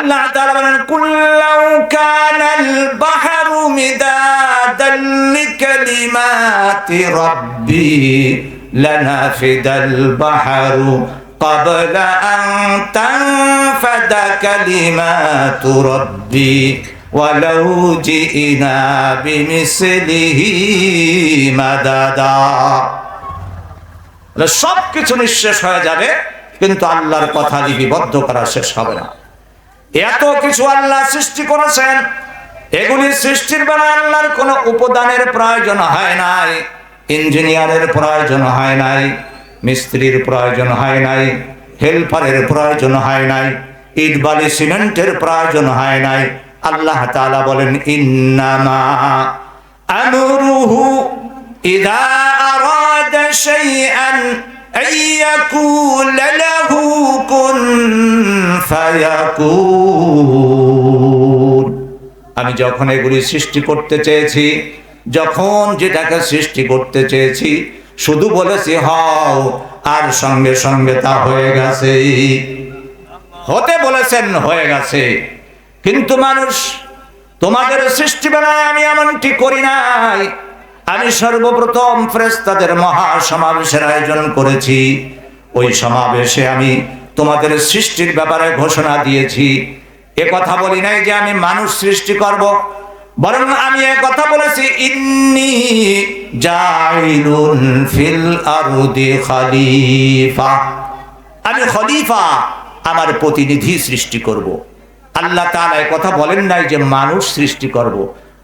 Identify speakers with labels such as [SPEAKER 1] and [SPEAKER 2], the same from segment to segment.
[SPEAKER 1] আল্লাহ তাআলা বলেন কুল লাউ কানাল বাহরু মিদাদান লিকালিমাতি রাব্বি লানাফিদাল বাহরু ক্বাবলা আন তানফাদা কালিমাতু রাব্বি ওয়ালাউ জিনা বিমিসলিহি মাদাদা। সব কিছু নিঃশেষ হয়ে যাবে, কিন্তু আল্লাহর কথা লিপিবদ্ধ করা শেষ হবে না। এত কিছু আল্লাহ সৃষ্টি করেছেন, এগুলি সৃষ্টির বেলায় আল্লাহর কোনো উপাদানের প্রয়োজন হয় নাই, ইঞ্জিনিয়ারের প্রয়োজন হয় নাই, মিস্ত্রির প্রয়োজন হয় নাই, হেল্পারের প্রয়োজন হয় নাই, ইট বালি সিমেন্টের প্রয়োজন হয় নাই। আল্লাহ তাআলা বলেন ইন্নামা আমরুহু ইযা আরাদা শাইআন আইয়াকুলা লাহু কুন ফায়াকুন। আমি যখন এগুলি সৃষ্টি করতে চেয়েছি, যখন যেটাকে সৃষ্টি করতে চেয়েছি, শুধু বলেছি হও, আর সঙ্গে সঙ্গে তা হয়ে গেছে। হতে বলেছেন, হয়ে গেছে। কিন্তু মানুষ, তোমাদের সৃষ্টি বেলায় আমি এমনটি করি নাই। আমি সর্বপ্রথম ফেরেশতাদের মহা সমাবেশের আয়োজন করেছি। ওই সমাবেশে আমি তোমাদের সৃষ্টির ব্যাপারে ঘোষণা দিয়েছি। এ কথা বলি নাই যে আমি মানুষ সৃষ্টি করব, বরং আমি এ কথা বলেছি ইন্নী জাইলুন ফিল আরদি খলিফা। আমি খলিফা, আমার প্রতিনিধি সৃষ্টি করব। আল্লাহ তাআলা এ কথা বলেন নাই যে মানুষ সৃষ্টি করব,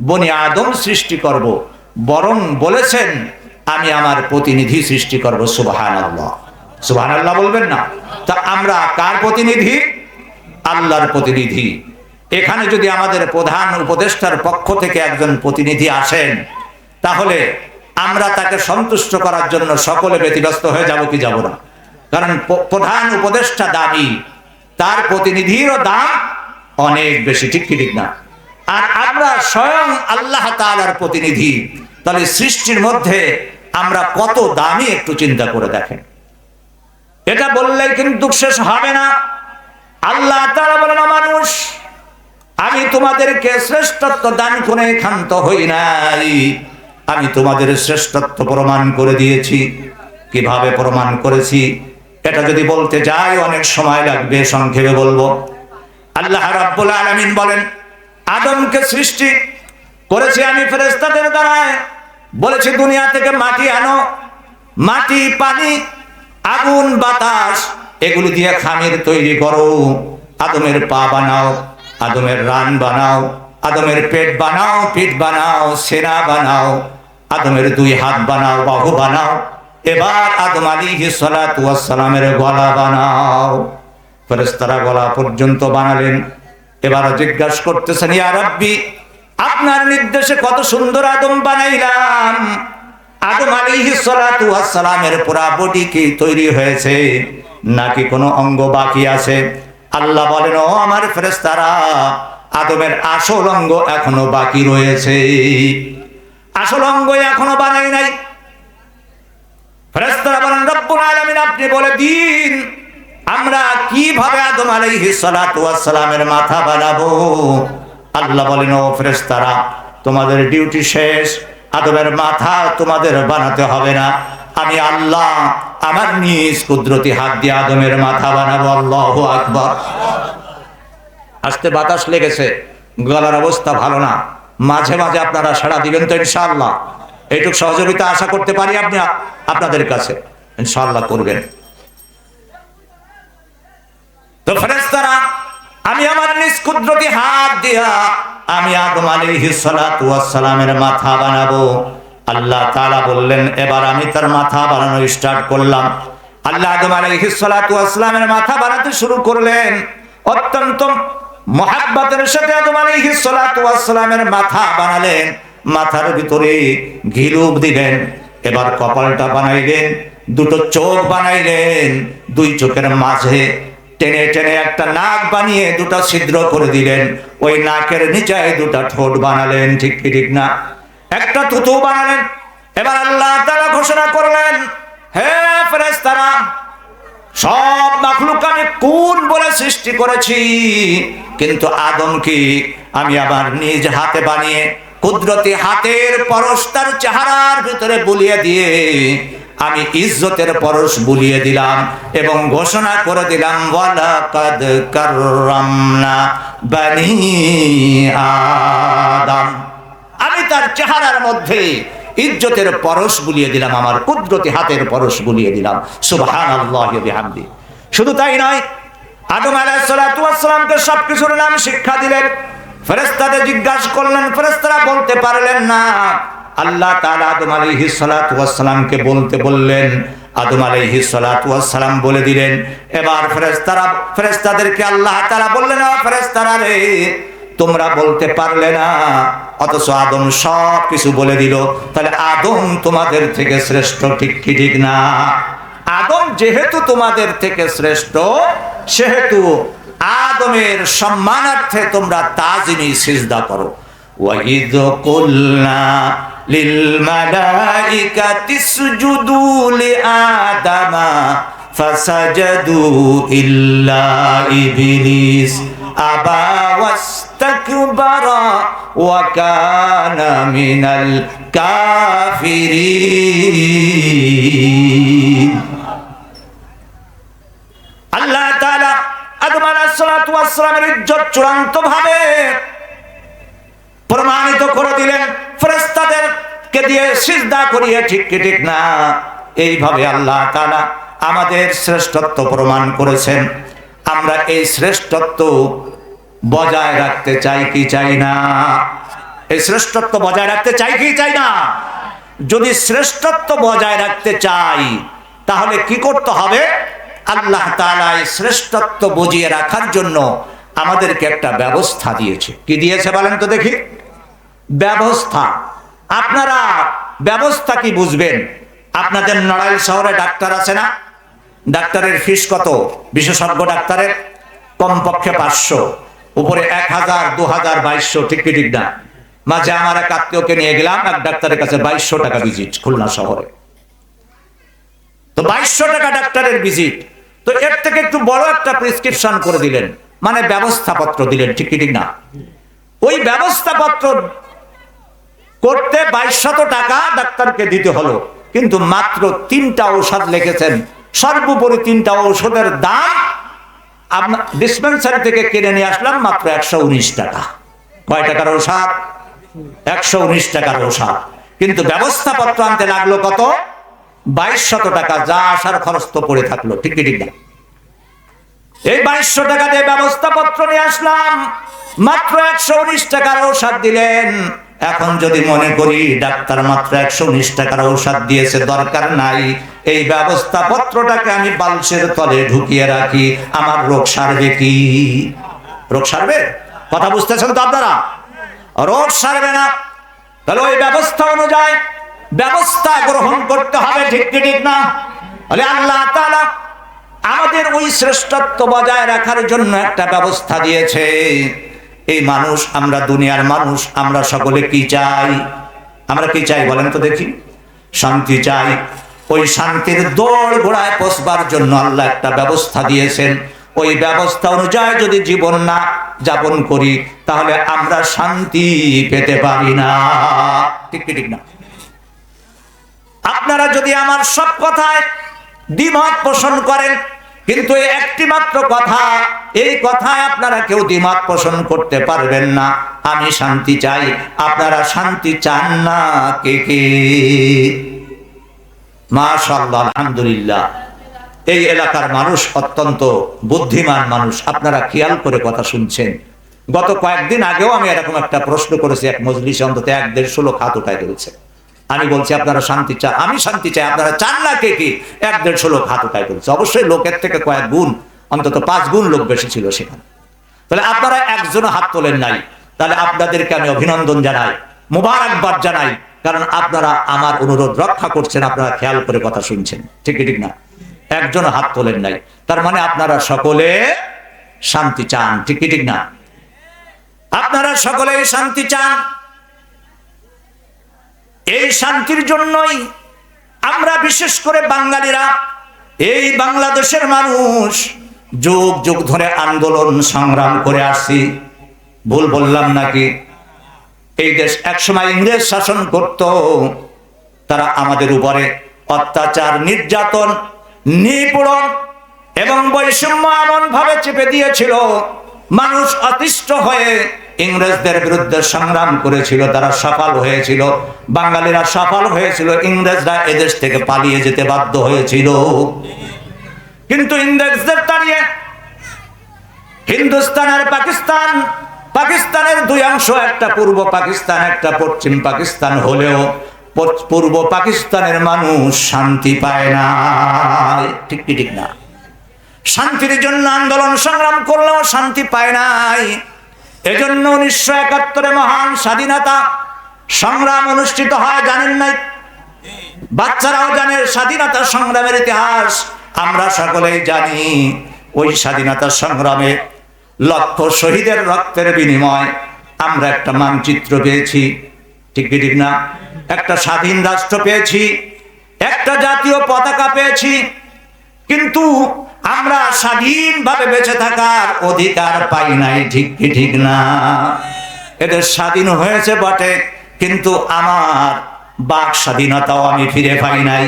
[SPEAKER 1] বনি আদম সৃষ্টি করব, বরং বলেছেন আমি আমার প্রতিনিধি সৃষ্টি করব। সুবহানাল্লাহ, সুবহানাল্লাহ বলবেন না? তা আমরা কার প্রতিনিধি? আল্লাহর প্রতিনিধি। এখানে যদি আমাদের প্রধান উপদেষ্টার পক্ষ থেকে একজন প্রতিনিধি আসেন, তাহলে আমরা তাকে সন্তুষ্ট করার জন্য সকলে ব্যতিব্যস্ত হয়ে যাব কি যাব না? কারণ প্রধান উপদেষ্টা দামি, তার প্রতিনিধিরও দাম অনেক বেশি, ঠিক কি ঠিক না? আর আমরা স্বয়ং আল্লাহ তাআলার প্রতিনিধি, তাহলে সৃষ্টির মধ্যে আমরা কত দামি একটু চিন্তা করে দেখেন। এটা বললে কিন্তু শেষ হবে না। আল্লাহ তাআলা বলেন মানুষ, আমি তোমাদেরকে শ্রেষ্ঠত্ব দান করে ক্ষান্ত হই নাই, আমি তোমাদের শ্রেষ্ঠত্ব প্রমাণ করে দিয়েছি। কিভাবে প্রমাণ করেছি এটা যদি বলতে যাই অনেক সময় লাগবে, সংক্ষেপে বলবো। আল্লাহ রাব্বুল আলামিন বলেন আদমকে সৃষ্টি করেছি আমি ফেরেশতাদের দ্বারা, বলেছি দুনিয়া থেকে মাটি আনো, মাটি, পানি, আগুন, বাতাস, এগুলি দিয়ে খামির তৈরি করো। আদমের পা বানাও, আদমের রান বানাও, আদমের পেট বানাও, পিঠ বানাও, সেনা বানাও, আদমের দুই হাত বানাও, বাহু বানাও। এবার আদম আলাইহিস সালাতু ওয়াস সালামের গলা বানাও। ফেরেশতারা গলা পর্যন্ত বানালেন। এবার জিজ্ঞাসা করতেছেন ইয়া রাব্বি, আপনার নির্দেশে কত সুন্দর আদম বানাইলাম। আদম আলাইহিস সালাতু ওয়াস সালামের পুরা বডি কি তৈরি হয়েছে, নাকি কোনো অঙ্গ বাকি আছে? আল্লাহ বলেন ও আমার ফেরেশতারা, আদমের আসল অঙ্গ এখনো বাকি রয়েছে, আসল অঙ্গ এখনো বানাই নাই। ফেরেশতারা বলেন রব্বুল আলামিন আপনি বলে দিন আমরা কিভাবে আদম আলাইহিস সালাতু ওয়াস সালামের মাথা বানাবো। আল্লাহ বলেন ও ফেরেশতারা, তোমাদের ডিউটি শেষ, আদমের মাথা তোমাদের বানাতে হবে না, আমি আল্লাহ আমার নিজ কুদরতি হাত দিয়ে আদমের মাথা বানাবো। আল্লাহু আকবার। আস্তে বাতাস লেগেছে, গলার অবস্থা ভালো না, মাঝে মাঝে আপনারা সাড়া দিবেন তো ইনশাআল্লাহ? এইটুকু সহযোগিতা আশা করতে পারি আপনি আপনাদের কাছে, ইনশাআল্লাহ করবেন তো। ফেরেশতারা, আমি আমার নিজ কুদরতি হাত দিয়া আমি আদম আলাইহিস সালাতু ওয়াস সালামের মাথা বানাবো। আল্লাহ তাআলা বললেন এবার আমি তার মাথা বানানো স্টার্ট করলাম। আল্লাহ আদম আলাইহিস সালাতু ওয়াস সালামের মাথা বানাতে শুরু করলেন। অত্যন্ত মুহাব্বতের সাথে আদম আলাইহিস সালাতু ওয়াস সালামের মাথা বানালেন। মাথার ভিতরে ঘিলুপ দিলেন। এবার কপালটা বানাইলেন, দুটো চোখ বানাইলেন, দুই চোখের মাঝে টেনে টেনে একটা নাক বানিয়ে দুটো ছিদ্র করে দিলেন। ওই নাকের নিচে দুটো ঠোঁট বানালেন, ঠিক কি ঠিক না? একটা থুতু বানালেন। এবার আল্লাহ তাআলা ঘোষণা করলেন হে ফেরেশতারা, সব মাখলুক আমি কোন বলে সৃষ্টি করেছি, কিন্তু আদমকে আমি আমার নিজ হাতে বানিয়ে কুদরতি হাতের পরশ তার চেহারার ভিতরে বুলিয়ে দিয়ে আমি ইজ্জতের পরশ বুলিয়ে দিলাম এবং ঘোষণা করে দিলাম ওয়ালাকাদ কাররামনা বানি আদম। আমি তার চেহারার মধ্যে ইজ্জতের পরশ বুলিয়ে দিলাম, আমার কুদরতি হাতের পরশ বুলিয়ে দিলাম। সুবহানাল্লাহি ওয়া বিহামদি। শুধু তাই নয়, আদম আলাইহিস সালাতু ওয়াস সালামকে সবকিছুর নাম শিক্ষা দিলেন। ফেরেশতাদের জিজ্ঞাসা করলেন, ফেরেশতারা বলতে পারলেন না। আল্লাহ তাআলা আদম আলাইহিস সালাতু ওয়াস সালামকে বলতে বললেন, আদম আলাইহিস সালাতু ওয়াস সালাম বলে দিলেন। এবার ফেরেশতাদেরকে আল্লাহ তাআলা বললেন, ফেরেশতারা রে, তোমরা বলতে পারলে না, অথচ আদম সব কিছু বলে দিল। তাহলে আদম তোমাদের থেকে শ্রেষ্ঠ, ঠিক কি ঠিক না? আদম যেহেতু তোমাদের থেকে শ্রেষ্ঠ, সেহেতু আদমের সম্মানার্থে তোমরা তাজিমি সিজদা করো। ওয়াইদ কুলনা লিল মালাইকাতি ইসজুদু লিআদামা ফাসাজাদু ইল্লা ইবলিস আবা ওয়াস্তাকবারা ওয়া কানা মিনাল কাফিরিন। আল্লাহ তাআলা আদম আলাইহিস সালাতু ওয়াস সালামের ইজ্জত চূড়ান্তভাবে প্রমাণিত করে দিলেন, ফেরেশতাদেরকে দিয়ে সিজদা করিয়ে, ঠিক কি ঠিক না? এইভাবে আল্লাহ তাআলা আমাদের শ্রেষ্ঠত্ব প্রমাণ করেছেন। আমরা এই শ্রেষ্ঠত্ব বজায় রাখতে চাই কি চাই না? এই শ্রেষ্ঠত্ব বজায় রাখতে চাই কি চাই না? যদি শ্রেষ্ঠত্ব বজায় রাখতে চাই, তাহলে কি করতে হবে? আল্লাহ তাআলা এই শ্রেষ্ঠত্ব বজিয়ে রাখার জন্য আমাদেরকে একটা ব্যবস্থা দিয়েছে। কি দিয়েছে বলেন তো দেখি? ব্যবস্থা। আপনারা ব্যবস্থা কি বুঝবেন? আপনাদের নড়াইল শহরে ডাক্তার আছে না? ডাক্তারের ফিস কত? বিশেষজ্ঞ ডাক্তারের কমপক্ষে 500, উপরে 1000, 2000, 2200, ঠিক কি ঠিক না? মাঝে আমার এক আত্মীয়কে নিয়ে গেলাম এক ডাক্তারের কাছে, 2200 টাকা ভিজিট খুলনা শহরে। তো 2200 টাকা ডাক্তারের ভিজিট। তো এর থেকে একটু বড় একটা প্রেসক্রিপশন করে দিলেন, মানে ব্যবস্থাপত্র দিলেন, ঠিক কি ঠিক না? ওই ব্যবস্থাপত্র করতে 2200 টাকা ডাক্তারকে দিতে হলো, কিন্তু মাত্র 3টা ঔষধ লিখেছেন। সর্বোপরি 3টা ঔষধের দাম আপনার ডিসপেন্সারি থেকে কিনে নিয়ে আসলাম মাত্র 119 টাকা। কয় টাকার ঔষধ? 119 টাকার ঔষধ। কিন্তু ব্যবস্থাপত্র আনতে লাগলো কত? 2200 টাকা। যা আসার খরচ তো পড়ে থাকলো, ঠিক কি ঠিক না? এই 2200 টাকা দিয়ে ব্যবস্থাপত্র নিয়ে আসলাম, মাত্র 119 টাকার ঔষধ দিলেন। এখন যদি মনে করি ডাক্তার মাত্র 119 টাকার ঔষধ দিয়েছে, দরকার নাই, এই ব্যবস্থাপত্রটাকে আমি বালসের তলে ঢুকিয়ে রাখি, আমার রোগ সারবে কি? রোগ সারবে? কথা বুঝতেছেন তো আপনারা? রোগ সারবে না। তাহলে ওই ব্যবস্থা অনুযায়ী ব্যবস্থা গ্রহণ করতে হবে, ঠিক কি ঠিক না? তাহলে আল্লাহ তাআলা আমাদের ওই শ্রেষ্ঠত্ব বজায় রাখার জন্য একটা ব্যবস্থা দিয়েছে। এই মানুষ, আমরা দুনিয়ার মানুষ, আমরা সকলে কি চাই? আমরা কি চাই বলেন তো দেখি? শান্তি চাই। ওই শান্তির দৌড় ঘোড়ায় পৌঁছবার জন্য আল্লাহ একটা ব্যবস্থা দিয়েছেন। ওই ব্যবস্থা অনুযায়ী যদি জীবন না যাপন করি, তাহলে আমরা শান্তি পেতে পারি না, ঠিক কি ঠিক না? আপনারা যদি আমার সব কথায় দ্বিমত পোষণ করেন, কিন্তু এই একটি মাত্র কথা, এই কথায় আপনারা কেউ দ্বিমত পোষণ করতে পারবেন না, আমি শান্তি চাই। আপনারা শান্তি চান না কে কে? মাশাআল্লাহ, আলহামদুলিল্লাহ। এই এলাকার মানুষ অত্যন্ত বুদ্ধিমান মানুষ। আপনারা খেয়াল করে কথা শুনছেন। গত কয়েকদিন আগেও আমি এরকম একটা প্রশ্ন করেছি এক মজলিসে, অন্তত 1-150 লোক হাত উঠায় ফেলেছে। আমি বলছি আপনারা শান্তি চান? আমি শান্তি চাই, আপনারা চান না কে কি? 1-150 লোক হাত উঠায় ফেলেছে। অবশ্যই লোকের থেকে কয়েক গুণ, অন্তত 5 গুণ লোক বেশি ছিল সেখানে। তাহলে আপনারা একজনও হাত তোলেন নাই। তাহলে আপনাদেরকে আমি অভিনন্দন জানাই, মুবারকবাদ জানাই, কারণ আপনারা আমার অনুরোধ রক্ষা করছেন, আপনারা খেয়াল করে কথা শুনছেন, ঠিক ঠিক না? একজন হাত তোলেন নাই, তার মানে আপনারা সকলে শান্তি চান, ঠিক ঠিক না? আপনারা সকলে শান্তি চান। এই শান্তির জন্যই আমরা বিশেষ করে বাঙালিরা এই বাংলাদেশের মানুষ যুগ যুগ ধরে আন্দোলন সংগ্রাম করে আসছি। ভুল বললাম নাকি? এই দেশ একসময় ইংরেজ শাসন করত, তারা আমাদের উপরে অত্যাচার, নির্যাতন, নিপীড়ন এবং বৈষম্য এমন ভাবে চেপে দিয়েছিল, মানুষ অতিষ্ঠ হয়ে ইংরেজদের বিরুদ্ধে সংগ্রাম করেছিল, তারা সফল হয়েছিল, বাঙালিরা সফল হয়েছিল, ইংরেজরা এদেশ থেকে পালিয়ে যেতে বাধ্য হয়েছিল। কিন্তু ইংরেজদের তাড়িয়ে হিন্দুস্তান আর পাকিস্তান, পাকিস্তানের দুই অংশ, একটা পূর্ব পাকিস্তান একটা পশ্চিম পাকিস্তান হলেও পূর্ব পাকিস্তানের মানুষ শান্তি পায় না। ঠিক কি ঠিক না? শান্তির জন্য আন্দোলন সংগ্রাম করলেও শান্তি পায় নাই। এজন্য 1971 মহান স্বাধীনতা সংগ্রাম অনুষ্ঠিত হয়, জানেন নাই? বাচ্চারাও জানে স্বাধীনতা সংগ্রামের ইতিহাস, আমরা সকলেই জানি। ওই স্বাধীনতা সংগ্রামে লক্ষ শহীদের রক্তের বিনিময় আমরা একটা মানচিত্র পেয়েছি। ঠিক কি ঠিক না? একটা স্বাধীন রাষ্ট্র পেয়েছি, একটা জাতীয় পতাকা পেয়েছি, কিন্তু আমরা স্বাধীনভাবে বেঁচে থাকার অধিকার পাই নাই। ঠিক কি ঠিক না? এদের স্বাধীন হয়েছে বটে, কিন্তু আমার বাক স্বাধীনতাও আমি ফিরে পাই নাই।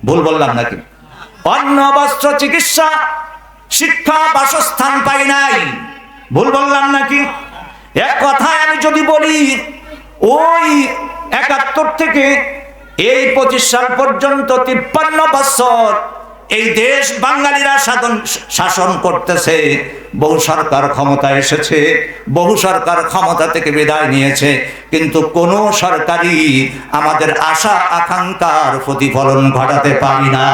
[SPEAKER 1] ভুল বললাম নাকি? অন্ন, বস্ত্র, চিকিৎসা, শিক্ষা, বাসস্থান পাই নাই। ভুল বললাম নাকি? এক কথায় আমি যদি বলি, ওই 71 থেকে এই 25 সাল পর্যন্ত 53 বছর এই দেশ বাঙালিরা শাসন করতেছে। বহু সরকার ক্ষমতা এসেছে, বহু সরকার ক্ষমতা থেকে বিদায় নিয়েছে, কিন্তু কোন সরকারই আমাদের আশা আকাঙ্ক্ষার প্রতিফলন ঘটাতে পারি না।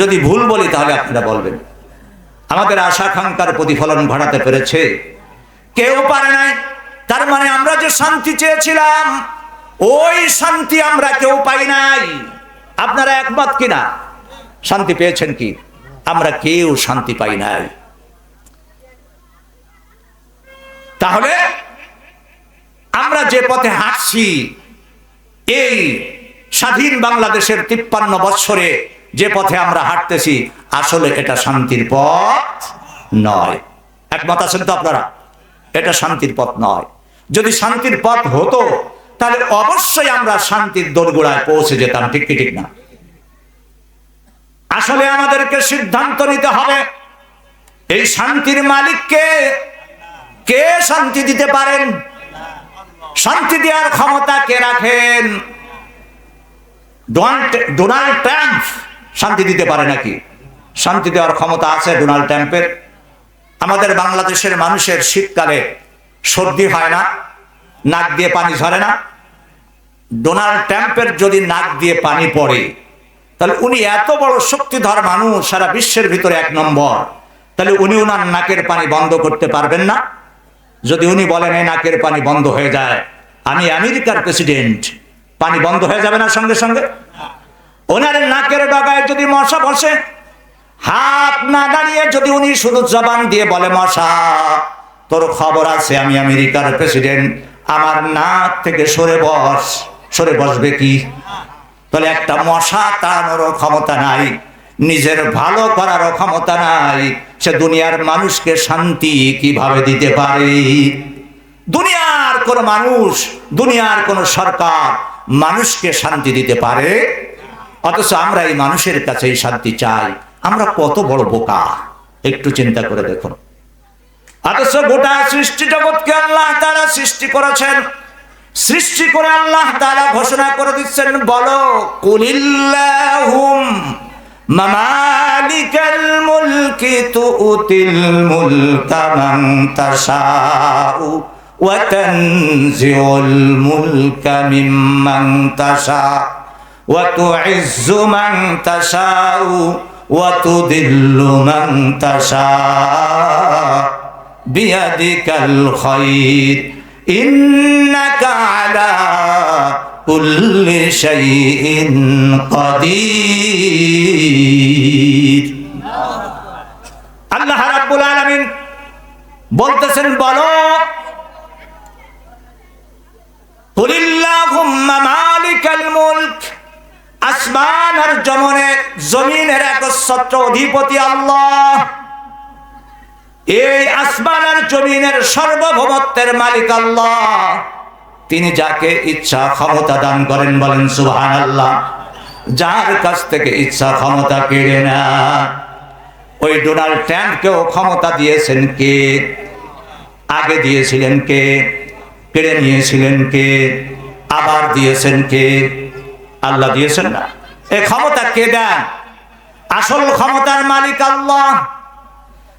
[SPEAKER 1] যদি ভুল বলি তাহলে আপনারা বলবেন। আমাদের আশা আকাঙ্ক্ষার প্রতিফলন ঘটাতে পেরেছে? কেউ পারে নাই। তার মানে আমরা যে শান্তি চেয়েছিলাম, ওই শান্তি আমরা কেউ পাই নাই। আপনারা একমত কিনা? শান্তি পেয়েছেন কি? আমরা কেউ শান্তি পাই নাই। তাহলে আমরা যে পথে হাঁটছি, এই স্বাধীন বাংলাদেশের 53 বছরে যে পথে আমরা হাঁটতেছি, আসলে এটা শান্তির পথ নয়। একমত আছেন তো আপনারা? এটা শান্তির পথ নয়। যদি শান্তির পথ হতো তাহলে অবশ্যই আমরা শান্তির দোরগোড়ায় পৌঁছে যেতাম। ঠিক কি ঠিক না? আসলে আমাদেরকে সিদ্ধান্ত নিতে হবে, এই শান্তির মালিককে, কে শান্তি দিতে পারেন? শান্তি দেওয়ার ক্ষমতা কে রাখেন? ডোনাল্ড ট্রাম্প শান্তি দিতে পারে নাকি? শান্তি দেওয়ার ক্ষমতা আছে ডোনাল্ড ট্রাম্পের? আমাদের বাংলাদেশের মানুষের শীতকালে সর্দি হয় না, নাক দিয়ে পানি ঝরে না। ডোনাল্ড ট্রাম্পের যদি নাক দিয়ে পানি পড়ে, তাহলে উনি এত বড় শক্তিধর মানুষ, সারা বিশ্বের ভিতরে 1 নম্বর, তাহলে উনি ওনার নাকের পানি বন্ধ করতে পারবেন না? যদি উনি বলেন এই নাকের পানি বন্ধ হয়ে যায়, আমি আমেরিকার প্রেসিডেন্ট, পানি বন্ধ হয়ে যাবে না সঙ্গে সঙ্গে? ওনার নাকের ডগায় যদি মশা বসে, হাত না দাঁড়িয়ে যদি উনি শুধু জবান দিয়ে বলে, মশা তোর খবর আছে, আমি আমেরিকার প্রেসিডেন্ট, আমার নাক থেকে সরে বসবে কি? তাহলে একটা মশা তাড়ানোরও ক্ষমতা নাই, নিজের ভালো করারও ক্ষমতা নাই, সে দুনিয়ার মানুষকে শান্তি কিভাবে দিতে পারে? দুনিয়ার কোন মানুষ, দুনিয়ার কোন সরকার মানুষকে শান্তি দিতে পারে? অথচ আমরা এই মানুষের কাছেই শান্তি চাই। আমরা কত বড় বোকা, একটু চিন্তা করে দেখুন। অথচ গোটা সৃষ্টি জগৎকে আল্লাহ তাআলা সৃষ্টি করেছেন, সৃষ্টি করে আল্লাহ তাআলা ঘোষণা করে দিচ্ছেন, বলো কুলিল্লাহুম মামালিকাল মুলকি তুতিল মুলকা মান তাশাউ ওয়া তানজিউল মুলকা মিম্মান তাশা ওয়া তুইজ্জু মান তাশাউ ওয়া তুদিল্লু মান তাশা বিয়াদিকাল খায়র ইন্নাকা আলা কুল্লি শাইইন কাদির। আল্লাহ রাব্বুল আলামিন বলতেছেন, বলো কুলিল্লাহুম্মা মালিকাল মুলক, আসমান আর জমিনের একচ্ছত্র অধিপতি আল্লাহ। এই আসমান আর জমিনের সার্বভৌমত্বের মালিক আল্লাহ। তিনি যাকে ইচ্ছা ক্ষমতা দান করেন, বলেন সুবহানাল্লাহ। যার কাছ থেকে ইচ্ছা ক্ষমতা কেড়ে নেন। ওই ডোনাল্ড ট্রাম্পকেও ক্ষমতা দিয়েছেন কে? আগে দিয়েছিলেন কে? কেড়ে নিয়েছিলেন কে? আবার দিয়েছেন কে? আল্লাহ দিয়েছেন না। এই ক্ষমতা কে দেন? আসল ক্ষমতার মালিক আল্লাহ।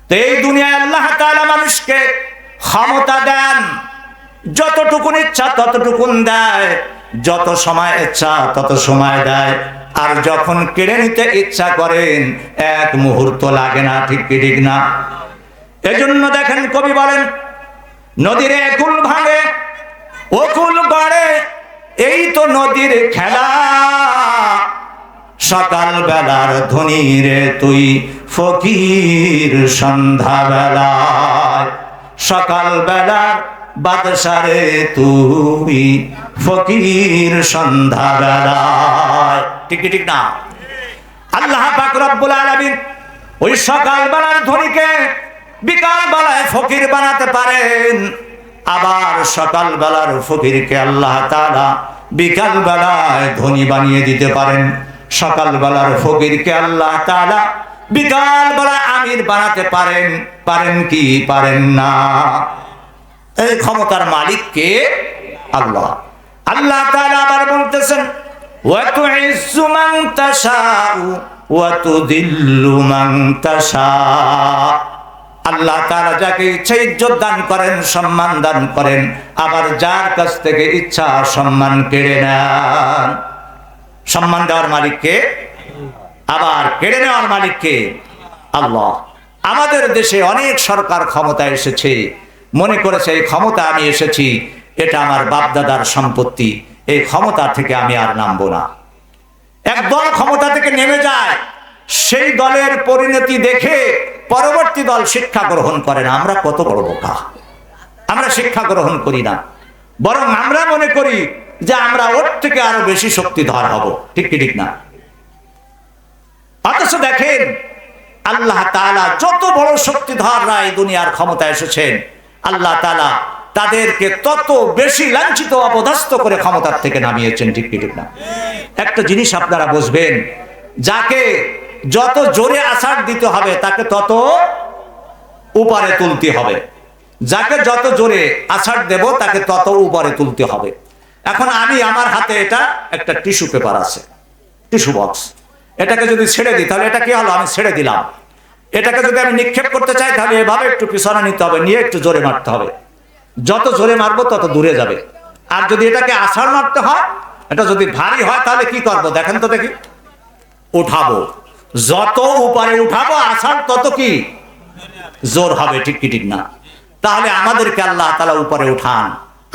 [SPEAKER 1] তো এই দুনিয়ায় আল্লাহ তাআলা মানুষকে ক্ষমতা দেন, যতটুকুন ইচ্ছা ততটুকুন দেয়, যত সময় ইচ্ছা তত সময় দেয়। আর যখন কেড়ে নিতে ইচ্ছা করেন এক মুহূর্ত লাগে না। ঠিক কি ঠিক না? এজন্য দেখেন কবি বলেন, নদীর একুল ভাঙে অকুল বাড়ে, এই তো নদীর খেলা। সকাল বেলার ধনী রে তুই ফকির সন্ধ্যা বেলায়, সকাল বেলার বাদশারে তুই ফকির সন্ধ্যা বেলায়। ঠিক ঠিক না? আল্লাহ পাক রব্বুল আলামিন ওই সকাল বেলার ধনীকে বিকাল বেলায় ফকির বানাতে পারেন, আবার সকাল বেলার ফকিরকে আল্লাহ তাআলা বিকাল বেলায় ধনী বানিয়ে দিতে পারেন। সকাল বেলার ফকিরকে আল্লাহ তাআলা বিকাল বেলা আমির বানাতে পারেন। পারেন কি পারেন না? এই ক্ষমতার মালিক কে? আল্লাহ। আল্লাহ তাআলা আবার বলতেছেন, ওয়া তুইজ্জু মান তাশাউ ওয়া তুযিল্লু মান তাশা। আল্লাহ তাআলা যাকে ইচ্ছা ইজ্জত দান করেন, সম্মান দান করেন, আবার যার কাছ থেকে ইচ্ছা সম্মান কেড়ে নেন। সম্মান দেওয়ার মালিক কে? আবার কেড়ে নেওয়ার মালিক কে? আল্লাহ। আমাদের দেশে অনেক সরকার ক্ষমতায় এসেছে, মনে করেছে এই ক্ষমতা আমি এসেছি, এটা আমার বাপদাদার সম্পত্তি, এই ক্ষমতা থেকে আমি আর নামবো না। এক দল ক্ষমতা থেকে নেমে যায়, সেই দলের পরিণতি দেখে পরবর্তী দল শিক্ষা গ্রহণ করে না। আমরা কত বড় বোকা! আমরা শিক্ষা গ্রহণ করি না, বরং আমরা মনে করি যে আমরা ওর থেকে আরো বেশি শক্তিধর হব। ঠিক কি ঠিক না? অথচ দেখেন আল্লাহ তাআলা যত বড় শক্তিধররা এই দুনিয়ার ক্ষমতা এসেছেন, আল্লাহ তাআলা তাদেরকে তত বেশি লাঞ্ছিত অপদস্থ করে ক্ষমতার থেকে নামিয়েছেন। ঠিক কি ঠিক না? একটা জিনিস আপনারা বুঝবেন, যাকে যত জোরে আছাড় দিতে হবে তাকে তত উপরে তুলতে হবে। যাকে যত জোরে আছাড় দেব তাকে তত উপরে তুলতে হবে। এখন আমি আমার হাতে এটা একটা টিস্যু পেপার আছে, টিস্যু বক্স, এটাকে যদি ছেড়ে দিই তাহলে এটা কি হলো? আমি ছেড়ে দিলাম। এটাকে যদি আমি নিক্ষেপ করতে চাই তাহলে এভাবে একটু পিছনে নিতে হবে, নিয়ে একটু জোরে মারতে হবে। যত জোরে মারবো তত দূরে যাবে। আর যদি এটাকে আছাড় মারতে হয়, এটা যদি ভারী হয় তাহলে কি করব দেখেন তো দেখি? উঠাবো। যত উপরে উঠাবো আছাড় তত কি জোর হবে। ঠিক কি ঠিক না? তাহলে আমাদেরকে আল্লাহ তাআলা উপরে উঠান।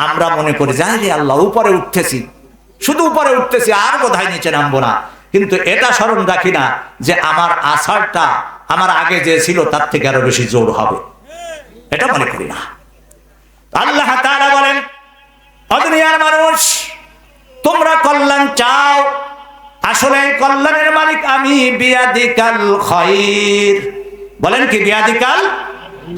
[SPEAKER 1] আমরা মনে করি যাই রে আল্লাহ উপরে উঠতেছি, শুধু উপরে উঠতেছি, আর বোধহয় নিচে নামবো না। কিন্তু এটা স্মরণ রাখি না যে আমার আছাড়টা আমার আগে যে ছিল তার থেকে আরো বেশি জোর হবে। এটা মনে করি না। আল্লাহ তাআলা বলেন, ও দুনিয়ার মানুষ, তোমরা কল্যাণ চাও, আসলে কল্যাণের মালিক আমি। বিয়াদিকাল খায়র। বলেন কি? বিয়াদিকাল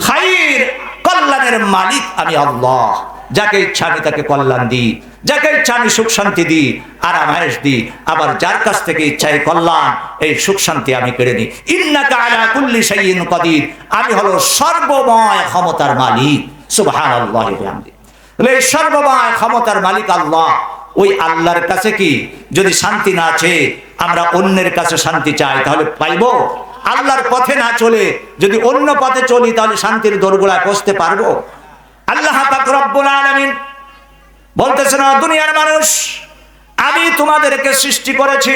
[SPEAKER 1] খায়র। কল্যাণের মালিক আমি আল্লাহ। যাকে ইচ্ছা আমি তাকে কল্যাণ দিই, যাকে ইচ্ছা আমি সুখ শান্তি দিই, আরাম আয়েশ দিই। আবার যার কাছ থেকে ইচ্ছা এই কল্যাণ এই সুখ শান্তি আমি কেড়ে নিই। ইন্নাকা আলা কুল্লি শাইইন কাদির। আমি হলো সর্বময় ক্ষমতার মালিক। সুবহানাল্লাহি ওয়া বিহামদিহি। এই সর্বময় ক্ষমতার মালিক আল্লাহ। ওই আল্লাহর কাছে কি যদি শান্তি না আছে, আমরা অন্যের কাছে শান্তি চাই, তাহলে পাইবো? আল্লাহর পথে না চলে যদি অন্য পথে চলি তাহলে শান্তির দোরগোড়ায় পৌঁছতে পারবো? আল্লাহ পাক রব্বুল আলামিন বলতেছেন, দুনিয়ার মানুষ, আমি তোমাদেরকে সৃষ্টি করেছি।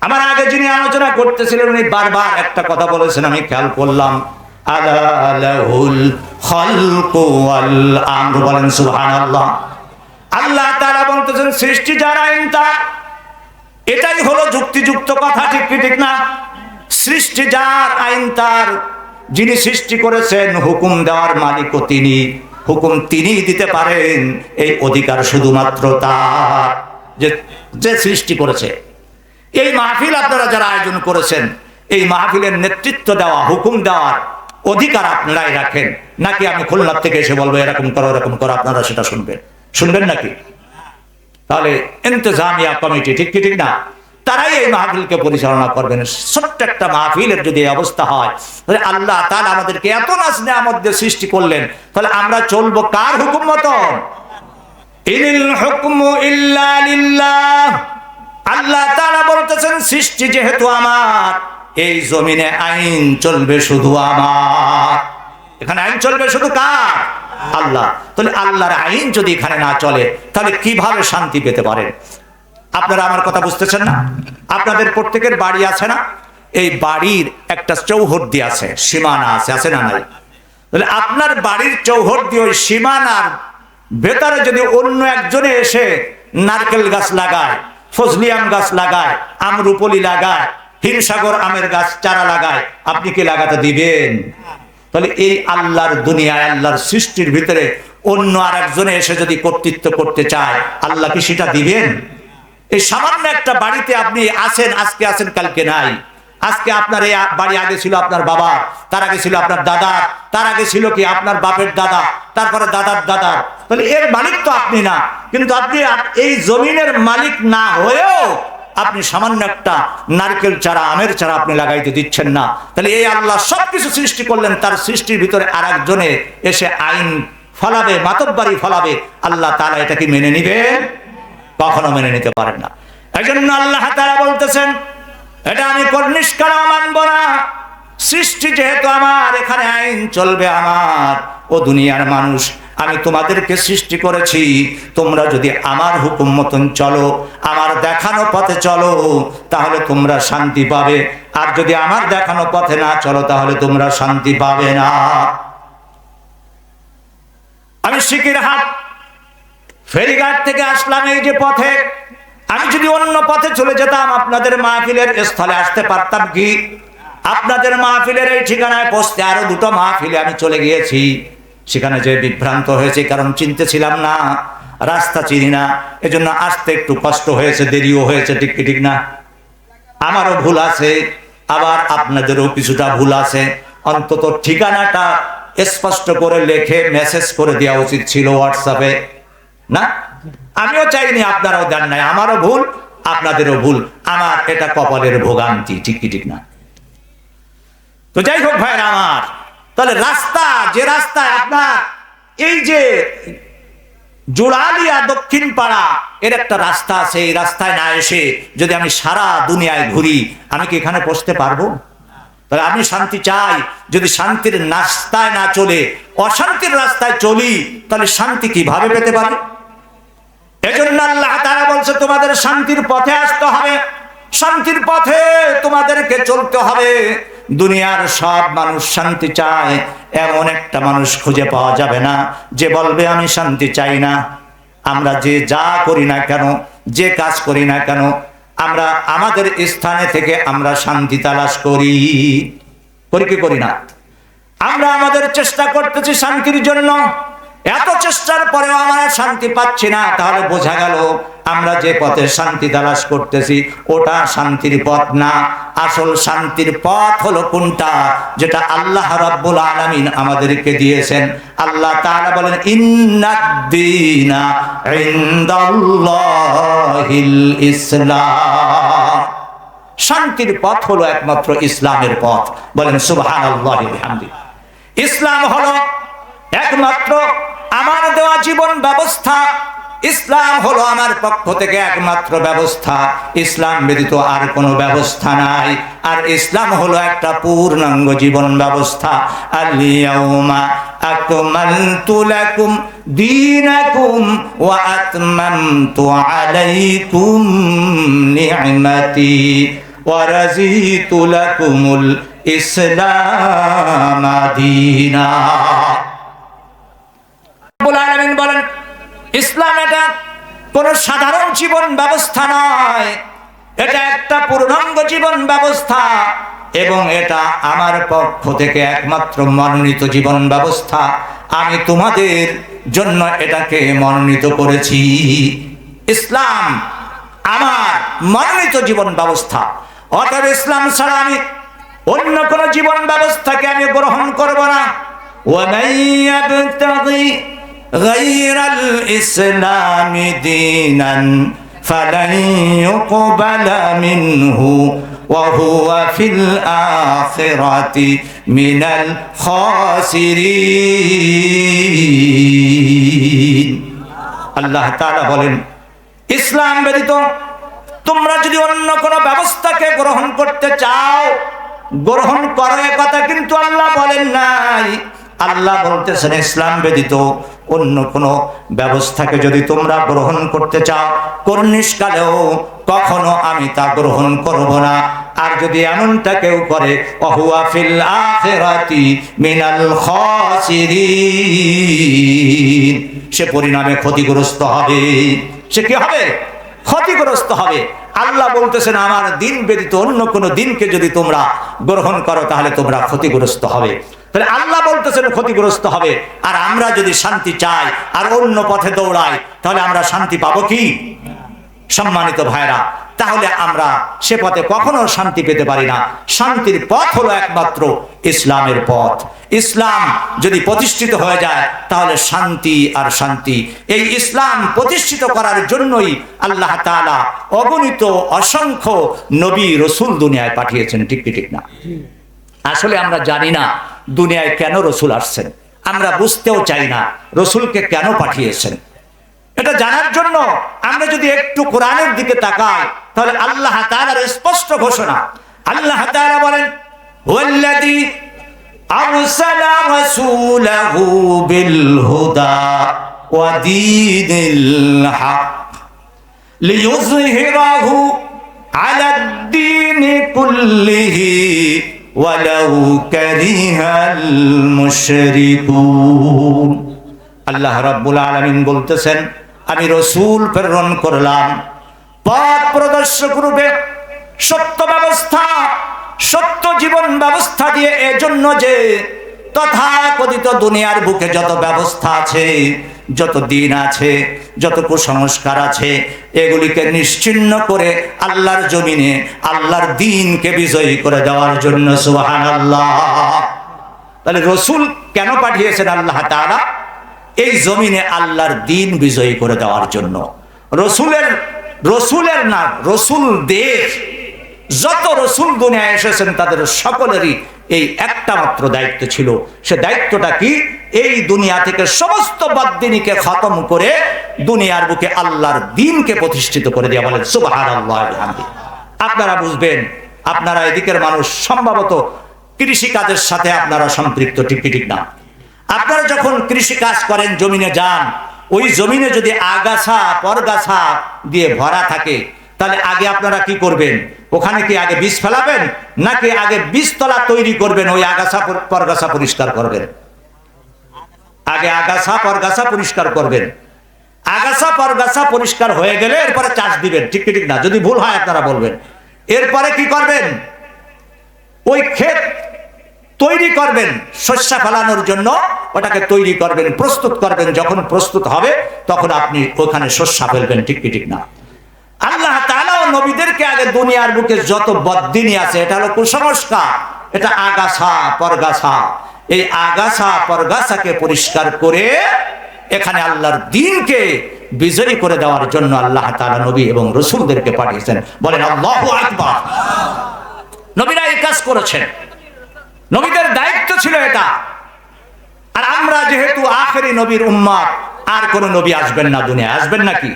[SPEAKER 1] আমার আগে যিনি আলোচনা করতেছিলেন উনি বারবার একটা কথা বলেছেন, আমি খেয়াল করলাম, আলা লাহুল খালকু ওয়াল আমর। বলেন সুবহানাল্লাহ। আল্লাহ তাআলা বলতেছেন সৃষ্টি যার আইন তার। এটাই হলো যুক্তিযুক্ত কথা। ঠিক কি ঠিক না? সৃষ্টি যার আইন তার। যিনি সৃষ্টি করেছেন হুকুম দেওয়ার মালিকও তিনি, হুকুম তিনি দিতে পারেন, এই অধিকার শুধুমাত্র তার যে সৃষ্টি করেছে। এই মাহফিল আপনারা যারা আয়োজন করেছেন, এই মাহফিলের নেতৃত্ব দেওয়া, হুকুম দেওয়ার অধিকার আপনারাই রাখেন, নাকি আমি খুলনা থেকে এসে বলবো এরকম করো এরকম করো, আপনারা সেটা শুনবেন নাকি? তাহলে ইন্তজামিয়া কমিটি, ঠিক কি ঠিক না, তারাই এই মাহফিলকে পরিচালনা করবেন। ছোট্ট একটা মাহফিলের যদি এই অবস্থা হয়, তাহলে আল্লাহ তাআলা আমাদেরকে এত নাজ নেয়ামত দিয়ে সৃষ্টি করলেন, তাহলে আমরা চলবো কার হুকুম মতন? ইনিল হুকমু ইল্লা লিল্লাহ। আল্লাহ তাআলা বলতেছেন সৃষ্টি যেহেতু আমার, এই জমিনে আইন চলবে শুধু আমার। এখানে আইন চলবে শুধু কার? আল্লাহ। তাহলে আল্লাহর আইন যদি এখানে না চলে, তাহলে কিভাবে শান্তি পেতে পারেন? আপনারা আমার কথা বুঝতেছেন না? আপনাদের প্রত্যেকের বাড়ি আছে না? এই বাড়ির একটা চৌহদ্দি আছে, সীমানা আছে, আছে না নাই? তাহলে আপনার বাড়ির চৌহদ্দি, ওই সীমানার ভেতরে যদি অন্য একজনে এসে নারকেল গাছ লাগায়, ফজলি আম গাছ লাগায়, আমরুপলি লাগায়, হিমসাগর আমের গাছ চারা লাগায়, আপনি কি লাগাতে দিবেন? তাহলে এই আল্লাহর দুনিয়ায়, আল্লাহর সৃষ্টির ভিতরে অন্য আর একজনে এসে যদি কর্তৃত্ব করতে চায়, আল্লাহ কি সেটা দিবেন? এই সামান্য একটা বাড়িতে আপনি আছেন, আজকে আছেন কালকে নাই। আজকে আপনার এই বাড়ি আগে ছিল আপনার বাবা, তার আগে ছিল আপনার দাদা, তার আগে ছিল কি আপনার বাপের দাদা, তারপরে দাদার দাদা। তাহলে এর মালিক তো আপনি না, কিন্তু আপনি এই জমিনের মালিক না হয়েও আপনি সামান্য একটা নারকেল চারা, আমের চারা আপনি লাগাইতে দিচ্ছেন না। তাহলে এই আল্লাহ সবকিছু সৃষ্টি করলেন, তার সৃষ্টির ভিতরে আর একজনে এসে আইন ফলাবে, মাতব্বারি ফলাবে, আল্লাহ তাআলা এটা কি মেনে নিবেন? কখনো মেনে নিতে পারেন না। এই জন্য আল্লাহ তাআলা বলতেছেন, এটা আমি নিষ্কাম মানব না। সৃষ্টি যেহেতু আমার, এখানে আইন চলবে আমার। ও দুনিয়ার মানুষ, আমি তোমাদেরকে সৃষ্টি করেছি, তোমরা যদি আমার হুকুম মতন চলো, আমার দেখানো পথে চলো, তাহলে তোমরা শান্তি পাবে। আর যদি আমার দেখানো পথে না চলো, তাহলে তোমরা শান্তি পাবে না। আমি সিকিরহাট ফেরিঘাট থেকে আসলাম এই যে পথে, আমি যদি অন্য পথে চলে যেতাম, আপনাদের মাহফিলের স্থলে আসতে পারতাম কি? আপনাদের মাহফিলের এই ঠিকানায় পৌঁছতে আরো দুটো মাহফিলে আমি চলে গিয়েছি, সেখানে যে বিভ্রান্ত হয়েছে, কারণ চিনতেছিলাম না, রাস্তা চিনি না, এজন্য আসতে একটু কষ্ট হয়েছে, দেরিও হয়েছে, ঠিক কি ঠিক না? আমারও ভুল আছে, আবার আপনাদেরও কিছুটা ভুল আছে। অন্তত ঠিকানাটা স্পষ্ট করে লিখে মেসেজ করে দেওয়া উচিত ছিল হোয়াটসঅ্যাপে, না? আমিও চাইনি, আপনারাও দেন নাই, আমারও ভুল, আপনাদেরও ভুল, আমার এটা কপালের ভোগান্তি, ঠিক কি ঠিক না? তো যাই হোক ভাইরা আমার, তাহলে রাস্তা, যে রাস্তায় আপনার এই যে জোড়ালিয়া দক্ষিণ পাড়া এর একটা রাস্তা আছে, এই রাস্তায় না এসে যদি আমি সারা দুনিয়ায় ঘুরি, আমি কি এখানে পৌঁছতে পারবো? তাহলে আমি শান্তি চাই, যদি শান্তির রাস্তায় না চলে অশান্তির রাস্তায় চলি, তাহলে শান্তি কিভাবে পেতে পারি? এজন্য আল্লাহ তাআলা বলছে, তোমাদের শান্তির পথে আসতে হবে, শান্তির পথে তোমাদেরকে চলতে হবে। দুনিয়ার সব মানুষ শান্তি চায়, এমন একটা মানুষ খুঁজে পাওয়া যাবে না যে বলবে আমি শান্তি চাই না। আমরা যে যা করি না কেন, যে কাজ করি না কেন, আমরা আমাদের স্থানে থেকে আমরা শান্তি তালাশ করি কি করি না? আমরা আমাদের চেষ্টা করতেছি শান্তির জন্য, এত চেষ্টার পরেও আমরা শান্তি পাচ্ছি না, তাহলে বোঝা গেল আমরা যে পথে শান্তি তালাশ করতেছি ওটা শান্তির পথ না। আসল শান্তির পথ হলো কোনটা? যেটা আল্লাহ রাব্বুল আলামিন আমাদেরকে দিয়েছেন। আল্লাহ তাআলা বলেন, ইন্নাদ-দীনা ইনদাল্লাহিল ইসলাম। শান্তির পথ হলো একমাত্র ইসলামের পথ। বলেন সুবহানাল্লাহি ওয়া বিহামদিহি। ইসলাম হলো একমাত্র আমার দেওয়া জীবন ব্যবস্থা, ইসলাম হলো আমার পক্ষ থেকে একমাত্র ব্যবস্থা, ইসলাম ব্যতীত আর কোনো ব্যবস্থা নাই। আর ইসলাম হলো একটা পূর্ণাঙ্গ জীবন ব্যবস্থা। আল-ইয়াউমা আকমালতু লাকুম দীনাকুম ওয়া আতমামতু আলাইকুম নি'মাতি ওয়া রাযীতু লাকুমুল ইসলাম দীনা। বলেন, ইসলাম এটা কোন সাধারণ জীবন ব্যবস্থা নয়, এটা একটা পূর্ণাঙ্গ জীবন ব্যবস্থা, এবং এটা আমার পক্ষ থেকে একমাত্র মনোনীত জীবন ব্যবস্থা। আমি তোমাদের জন্য এটাকে মনোনীত করেছি। ইসলাম আমার মনোনীত জীবন ব্যবস্থা। অতএব ইসলাম ছাড়া আমি অন্য কোন জীবন ব্যবস্থাকে আমি গ্রহণ করব না। ومن يبتغي غير الإسلام دينا فلن يقبل منه وهو في الآخرة من الخاسرين। আল্লাহ তাআলা বলেন, ইসলাম ব্যতীত তোমরা যদি অন্য কোন ব্যবস্থাকে গ্রহণ করতে চাও, গ্রহণ করো, এ কথা কিন্তু আল্লাহ বলেন নাই। আল্লাহ বলতেছেন ইসলাম ব্যতীত অন্য কোন ব্যবস্থাকে যদি তোমরা গ্রহণ করতে চাও, কর্নিশকালেও কখনো আমি তা গ্রহণ করব না। আর যদি এমনটা কেউ করে, ওহুয়া ফিল আখিরাতি মিনাল খাসিরিন, সে পরিণামে ক্ষতিগ্রস্ত হবে। সে কি হবে? ক্ষতিগ্রস্ত হবে। আল্লাহ বলতেছেন আমার দিন ব্যতীত অন্য কোন দিনকে যদি তোমরা গ্রহণ করো তাহলে তোমরা ক্ষতিগ্রস্ত হবে। তাহলে আল্লাহ বলতেছেন ক্ষতিগ্রস্ত হবে। আর আমরা যদি শান্তি চাই আর অন্য পথে দৌড়াই তাহলে আমরা শান্তি পাবো কি? সম্মানিত ভাইরা, তাহলে আমরা সে পথে কখনো শান্তি পেতে পারি না। শান্তির পথ হলো একমাত্র ইসলামের পথ। ইসলাম যদি প্রতিষ্ঠিত হয়ে যায় তাহলে শান্তি আর শান্তি। এই ইসলাম প্রতিষ্ঠিত করার জন্যই আল্লাহ তাআলা অগণিত অসংখ্য নবী রসুল দুনিয়ায় পাঠিয়েছেন। ঠিক কি ঠিক না? আসলে আমরা জানি না দুনিয়ায় কেন রসুল আসছেন, আমরা বুঝতেও চাই না রসুলকে কেন পাঠিয়েছেন। এটা জানার জন্য আমরা যদি একটু কোরআনের দিকে তাকাই তাহলে আল্লাহ তাআলার স্পষ্ট ঘোষণা। আল্লাহ তাআলা বলেন, ওয়াল্লাযী আরসালা রাসূলাহু বিল হুদা ওয়া দীনিল হক লিইয়ুযহিরাহু আলাদ দীনি কুল্লিহি ওয়ালাউ কারিহাল মুশরিকুন। আল্লাহ রাব্বুল আলামিন বলতেছেন, আমি রসুল প্রেরণ করলাম পথ প্রদর্শক রূপে, সত্য ব্যবস্থা, সত্য জীবন ব্যবস্থা দিয়ে, এজন্য যে তথাকথিত দুনিয়ার বুকে যত ব্যবস্থা আছে, যত দিন আছে, যত কুসংস্কার আছে, এগুলিকে নিশ্চিহ্ন করে আল্লাহর জমিনে আল্লাহর দ্বীনকে বিজয়ী করে দেওয়ার জন্য। সুবহানাল্লাহ। তাহলে রসুল কেন পাঠিয়েছেন আল্লাহ তাআলা? এই জমিনে আল্লাহর দ্বীন বিজয়ী করে দেওয়ার জন্য। রসুলের না, রসুলদের, যত রসুল দুনিয়ায় এসেছেন তাদের সকলেরই এই একটা মাত্র দায়িত্ব ছিল। সে দায়িত্বটা কি? এই দুনিয়া থেকে সমস্ত বাদদিনীকে খতম করে দুনিয়ার বুকে আল্লাহর দ্বীনকে প্রতিষ্ঠিত করে দেওয়া। বলেন সুবহানাল্লাহ ওয়া বিহামদিহি। আপনারা বুঝবেন, আপনারা এদিকের মানুষ সম্ভবত কৃষি কাজের সাথে আপনারা সম্পৃক্ত। ঠিক কি ঠিক না? আপনারা যখন কৃষি কাজ করেন, জমিনে যান, ওই জমিনে যদি আগাছা পরগাছা দিয়ে ভরা থাকে তাহলে আগে আপনারা কি করবেন? ওখানে কি আগে বীজ ফেলাবেন নাকি আগে বীজতলা তৈরি করবেন, ওই আগাছা পরগাছা পরিষ্কার করবেন? আগে আগাছা পরগাছা পরিষ্কার করবেন। আগাছা পরগাছা পরিষ্কার হয়ে গেলে এরপরে চাষ দিবেন। ঠিক কি ঠিক না? যদি ভুল হয় আপনারা বলবেন। এরপরে কি করবেন? ওই ক্ষেত তৈরি করবেন, শস্য ফলানোর জন্য ওটাকে তৈরি করবেন, প্রস্তুত করবেন। যখন প্রস্তুত হবে তখন আপনি ওখানে শস্য ফেলবেন। ঠিক কি ঠিক না? আল্লাহ তাআলা নবীদেরকে আগে দুনিয়ার বুকে যত বদদিনী আছে, এটা হলো কুসংস্কার, এটা আগাছা পরগাছা, এই আগাছা পরগাছাকে পরিষ্কার করে এখানে আল্লাহর দ্বীনকে বিজয়ী করে দেওয়ার জন্য আল্লাহ তাআলা নবী এবং রাসূলদেরকে পাঠিয়েছেন। বলেন আল্লাহু আকবার। নবীরা এই কাজ করেছেন, নবীদের দায়িত্ব ছিল এটা। আর আমরা যেহেতু আখেরি নবীর উম্মত, আর কোন নবী আসবেন না দুনিয়ায়, আসবেন নাকি?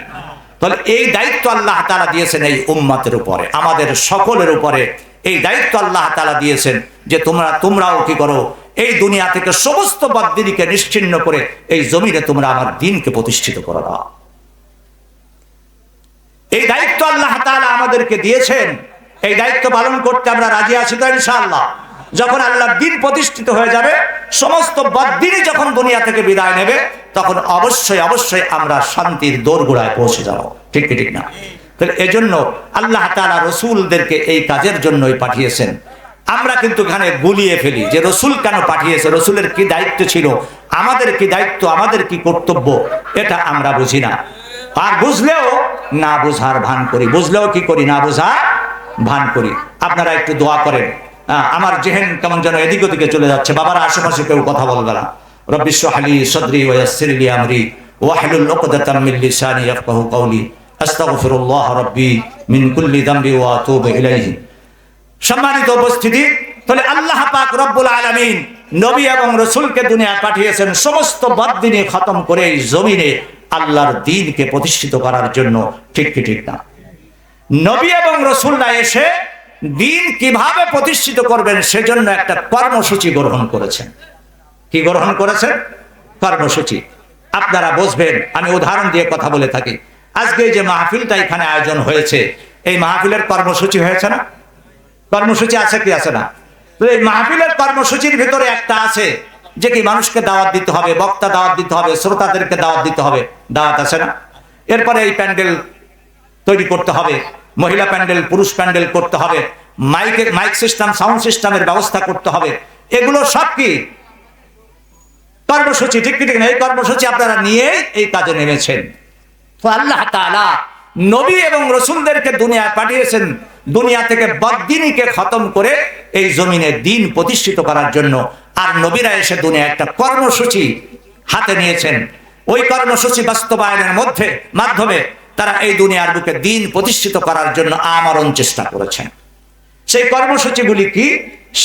[SPEAKER 1] তাহলে এই দায়িত্ব আল্লাহ তাআলা দিয়েছেন এই উম্মতের উপরে, আমাদের সকলের উপরে এই দায়িত্ব আল্লাহ তাআলা দিয়েছেন যে তোমরাও কি করো, এই দুনিয়া থেকে সমস্ত বাদদিনীকে নিশ্চিহ্ন করে এই জমিনে তোমরা আমার দ্বীনকে প্রতিষ্ঠিত করে দাও। এই দায়িত্ব আল্লাহ তাআলা আমাদেরকে দিয়েছেন। এই দায়িত্ব পালন করতে আমরা রাজি আছি তো ইনশাআল্লাহ? যখন আল্লাহর দ্বীন প্রতিষ্ঠিত হয়ে যাবে, সমস্ত বাদদিনী যখন দুনিয়া থেকে বিদায় নেবে, তখন অবশ্যই অবশ্যই আমরা শান্তির দোরগোড়ায় পৌঁছে যাব। ঠিক কি ঠিক না? তাহলে এজন্য আল্লাহ তাআলা রসুলদেরকে এই কাজের জন্যই পাঠিয়েছেন। আমরা কিন্তু এখানে গুলিয়ে ফেলি যে রসুল কেন পাঠিয়েছে, রসুলের কি দায়িত্ব ছিল, আমাদের কি দায়িত্ব, আমাদের কি কর্তব্য, এটা আমরা বুঝি না। আর বুঝলেও না বোঝার ভান করি, বুঝলেও কি করি, না বোঝার ভান করি। আপনারা একটু দোয়া করেন। আমার জেহেন কেমন যেন এদিক ওদিকে চলে যাচ্ছে, বাবারা আশেপাশে কেউ কথা বলবে না। রব্বি ইশরাহ লি সাদরি ওয়া ইয়াসসির লি আমরি ওয়াহলুল উকদাতাম মিন লিসানি ইয়াফকাহু কওলি আস্তাগফিরুল্লাহ রাব্বি মিন কুল্লি যামবি ওয়া আতুবু ইলাইহি। সম্মানিত উপস্থিতি, তাহলে আল্লাহ পাক রব্বুল আলামিন নবী এবং রাসূলকে দুনিয়া পাঠিয়েছেন সমস্ত বদদিনী খতম করে এই জমিনে আল্লাহর দ্বীনকে প্রতিষ্ঠিত করার জন্য। ঠিক কি ঠিক না? নবী এবং রাসূলরা এসে দ্বীন কিভাবে প্রতিষ্ঠিত করবেন সেজন্য একটা কর্মসূচি গ্রহণ করেছেন। কি গ্রহণ করেছেন? কর্মসূচি। আপনারা বুঝবেন, আমি উদাহরণ দিয়ে কথা বলে থাকি। আজকে যে মাহফিলটা এখানে আয়োজন হয়েছে, এই মাহফিলের কর্মসূচি হয়েছে না? কর্মসূচি আছে কি আছে না? তো এই মাহফিলের কর্মসূচির ভিতরে একটা আছে যে কি মানুষকে দাওয়াত দিতে হবে, বক্তা দাওয়াত দিতে হবে, শ্রোতাদেরকে দাওয়াত দিতে হবে, দাওয়াত আছে না? এরপরে এই প্যান্ডেল তৈরি করতে হবে, মহিলা প্যান্ডেল, পুরুষ প্যান্ডেল করতে হবে, মাইক সিস্টেম, সাউন্ড সিস্টেমের ব্যবস্থা করতে হবে। এগুলো সব কি কর্মসূচি? ঠিক ঠিক না? এই কর্মসূচি আপনারা নিয়ে এই কাজে নেমেছেন। তো আল্লাহ তাআলা নবী এবং রাসূলদেরকে দুনিয়ায় পাঠিয়েছেন দুনিয়া থেকে বদদিনীকে খতম করে এই জমিনে দ্বীন প্রতিষ্ঠিত করার জন্য। আর নবীরা এসে দুনিয়া একটা কর্মসূচি হাতে নিয়েছেন। ওই কর্মসূচি বাস্তবায়নের মাধ্যমে তারা এই দুনিয়ার বুকে দ্বীন প্রতিষ্ঠিত করার জন্য আমরণ চেষ্টা করেছেন। সেই কর্মসূচিগুলি কি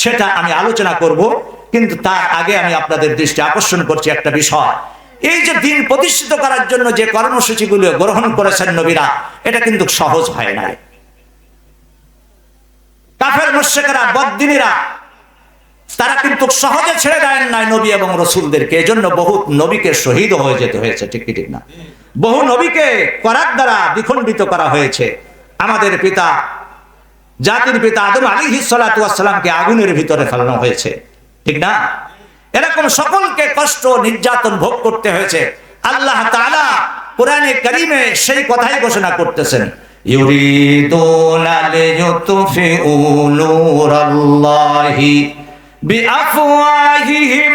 [SPEAKER 1] সেটা আমি আলোচনা করব, কিন্তু তার আগে আমি আপনাদের দৃষ্টি আকর্ষণ করছি একটা বিষয়। এই যে দ্বীন প্রতিষ্ঠিত করার জন্য যে কর্মসূচিগুলো গ্রহণ করেছেন নবীরা, এটা কিন্তু সহজ হয় নাই। কাফের মুশরিকরা, বদদিনীরা তারা কিন্তু সহজে ছেড়ে দেন নাই নবী এবং রাসূলদেরকে। এজন্য বহু নবীকে শহীদ হয়ে যেতে হয়েছে। ঠিক কি ঠিক না? বহু নবীকে করার দ্বারা দ্বিখণ্ডিত করা হয়েছে। আমাদের পিতা, জাতির পিতা আদম আলাইহিস সালাতু ওয়াস সালামকে আগুনের ভিতরে ফেলানো হয়েছে। ঠিক না? এরকম সকলকে কষ্ট নির্যাতন ভোগ করতে হয়েছে। আল্লাহ তাআলা কোরআনে কারীমে সেই কথাই ঘোষণা করতেছেন, ইউরিদুনা লিয়ুতফিউ নূরাল্লাহি বিআফওয়াহিহিম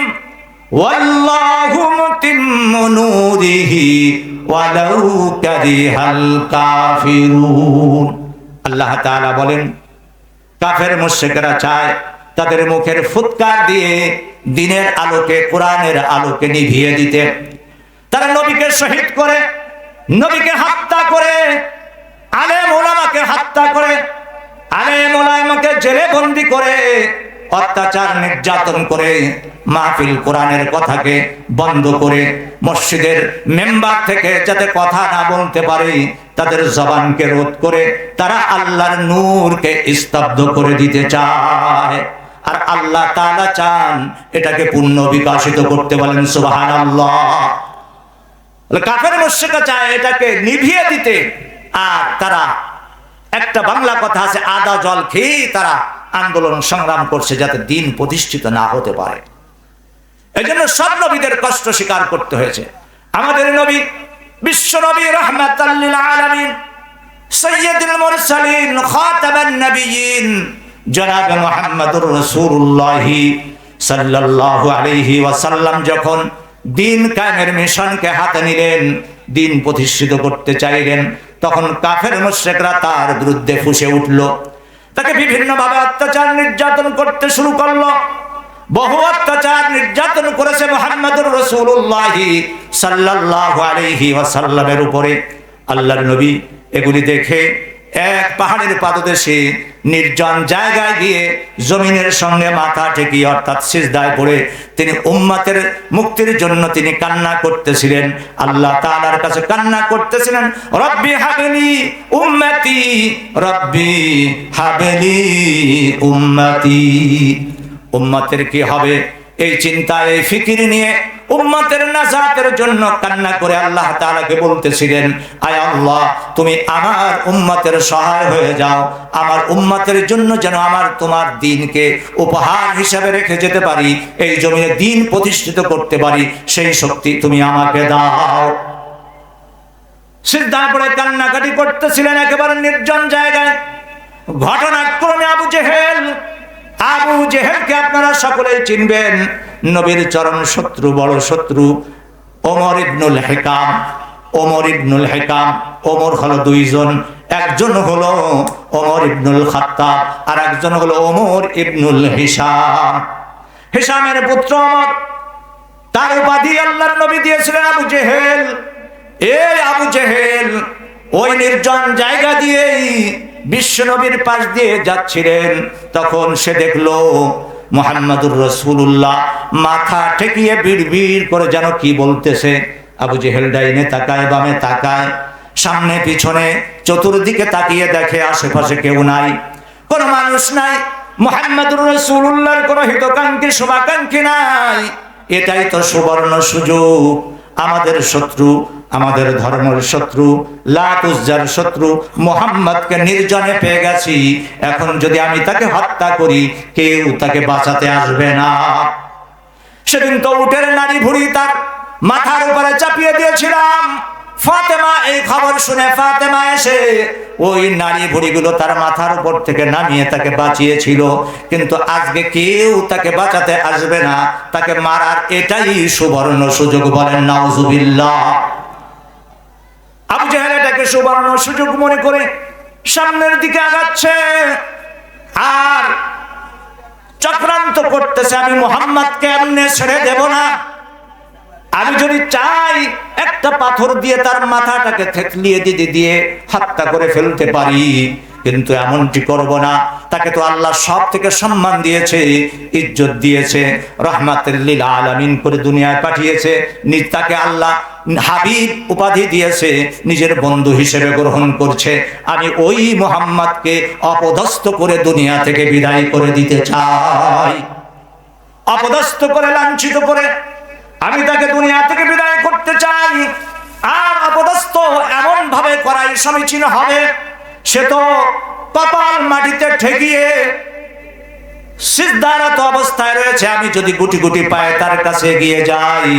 [SPEAKER 1] ওয়াল্লাহু মুতিম্মু নূরিহি ওয়ালাউ কারিহাল কাফিরুন। আল্লাহ তাআলা বলেন, কাফের মুশরিকরা চায় তাদের মুখের ফুৎকার দিয়ে দ্বীনের আলোকে, কোরআনের আলোকে নিভিয়ে দিতে। তারা নবীকে শহীদ করে, নবীকে হত্যা করে, আলেম ওলামাকে হত্যা করে, আলেম ওলামাকে জেলে বন্দী করে, অত্যাচার নির্যাতন করে, মাহফিল কোরআনের কথাকে বন্ধ করে, মসজিদের মেম্বার থেকে যাতে কথা না বলতে পারে তাদের জবানকে রোধ করে তারা আল্লাহর নূরকে স্তব্ধ করে দিতে চায়। আর আল্লাহ তাআলা চান এটাকে পূর্ণ বিকশিত করতে। বলেন সুবহানাল্লাহ। কাফের মুশরিকরা চায় এটাকে নিভিয়ে দিতে, আর তারা একটা বাংলা কথা আছে, আদা জল খেয়ে তারা আন্দোলন সংগ্রাম করছে যাতে দ্বীন প্রতিষ্ঠিত না হতে পারে। এজন্য সব নবীদের কষ্ট স্বীকার করতে হয়েছে। আমাদের নবী, বিশ্ব নবী, রাহমাতাল লিল আলামিন, সাইয়্যিদুল মুরসালিন, খাতামান নবিয়্যিন, জনাব মুহাম্মদুর রাসূলুল্লাহ সাল্লাল্লাহু আলাইহি ওয়াসাল্লাম যখন দ্বীন কায়েমের মিশনকে হাতে নিলেন, দ্বীন প্রতিষ্ঠিত করতে চাইলেন, তখন কাফের মুশরিকরা তার বিরুদ্ধে ফুঁসে উঠল। তাকে বিভিন্নভাবে অত্যাচার নির্যাতন করতে শুরু করলো। বহু অত্যাচার নির্যাতন করেছে মুহাম্মদুর রাসূলুল্লাহ সাল্লাল্লাহু আলাইহি ওয়াসাল্লামের উপরে। আল্লাহর নবী এগুলি দেখে এক পাহাড়ের পাদদেশে নির্জন জায়গায় গিয়ে জমিনের সঙ্গে মাথা ঠেকিয়ে অর্থাৎ সিজদায় পড়ে তিনি উম্মতের মুক্তির জন্য তিনি কান্না করতেছিলেন। আল্লাহ তাআলার কাছে কান্না করতেছিলেন, রব্বি হাবলি উম্মতি, রব্বি হাবলি উম্মতি। উম্মতের কি হবে এই চিন্তা, এই ফিকির নিয়ে উম্মতের নাজাতের জন্য কান্না করে আল্লাহ তাআলাকে বলতেছিলেন, আয় আল্লাহ, তুমি আমার উম্মতের সহায় হয়ে যাও, আমার উম্মতের জন্য যেন আমার তোমার দ্বীনকে উপহার হিসেবে রেখে যেতে পারি, এই জমিনে দ্বীন প্রতিষ্ঠিত করতে পারি, সেই শক্তি তুমি আমাকে দাও। সিজদায় পড়ে কান্নাকাটি করতেছিলেন একেবারে নির্জন জায়গায়। ঘটনাক্রমে আবু জেহেলকে আপনারা সকলেই চিনবেন, নবীর চরম শত্রু, বড় শত্রু ওমর ইবনুল হিকাম। ওমর ইবনুল হিকাম। ওমর হলো দুইজন, একজন হলো ওমর ইবনুল খাত্তাব আর একজন হলো ওমর ইবনুল হিশাম। হিশামের পুত্র ওমর, তার উপাধি আল্লাহর নবী দিয়েছিলেন আবু জেহেল। এই আবু জেহেল ওই নির্জন জায়গা দিয়েই বিশ্ব নবীর পাশ দিয়ে যাচ্ছিলেন, তখন সে দেখলো মুহাম্মাদুর রাসূলুল্লাহ মাথা ঠেকিয়ে বিড়বিড় করে যেন কি বলতেছে। আবু জেহেল ডাইনে তাকায়, বামে তাকায়, সামনে পিছনে চতুর্দিকে তাকিয়ে দেখে আশেপাশে কেউ নাই, কোনো মানুষ নাই। মুহাম্মাদুর রাসূলুল্লাহর কোনো হিতকাঙ্ক্ষী শুভাকাঙ্ক্ষী নাই। এটাই তো সুবর্ণ সুযোগ। আমাদের শত্রু, আমাদের ধর্মের শত্রু, লাত উজ্জার শত্রু মুহাম্মদকে নির্জনে পেয়ে গেছি। এখন যদি আমি তাকে হত্যা করি, কেউ তাকে বাঁচাতে আসবে না। সেদিন তো উটের নাড়ি ভুড়ি তার মাথার উপরে চাপিয়ে দিয়েছিলাম। ফাতেমা এই খবর শুনে ফাতেমা এসে ওই নারী ভুড়িগুলো তার মাথার উপর থেকে নামিয়ে তাকে বাঁচিয়েছিল। কিন্তু আজকে কেউ তাকে বাঁচাতে আসবে না, তাকে মারার এটাই সুবর্ণ সুযোগ। বলেন নাউজুবিল্লাহ। আবু জেহেল এটাকে সুবর্ণ সুযোগ মনে করে সামনের দিকে আগাচ্ছে আর চক্রান্ত করতেছে, আমি মুহাম্মদকে এমনি ছেড়ে দেব না। আমি যদি চাই একটা পাথর দিয়ে তার মাথাটাকে থেতলিয়ে দিয়ে হত্যা করে ফেলতে পারি, কিন্তু এমনটি করব না। তাকে তো আল্লাহ সব থেকে সম্মান দিয়েছে, ইজ্জত দিয়েছে, রাহমাতুল লিল আলামিন করে দুনিয়ায় পাঠিয়েছে। তাকে আল্লাহ হাবিব উপাধি দিয়েছে, নিজের বন্ধু হিসেবে গ্রহণ করছে। আমি ওই মুহাম্মদকে অপদস্থ করে দুনিয়া থেকে বিদায় করে দিতে চাই। অপদস্থ করে, লাঞ্ছিত করে আমি তাকে দুনিয়া থেকে বিদায় করতে চাই। আর অপদস্থ এমন ভাবে করাই সমীচীন হবে, সে তো কপাল মাটিতে ঠেকিয়ে সিজদারত অবস্থায় রয়েছে। আমি যদি গুটি গুটি পায়ে তার কাছে গিয়ে যাই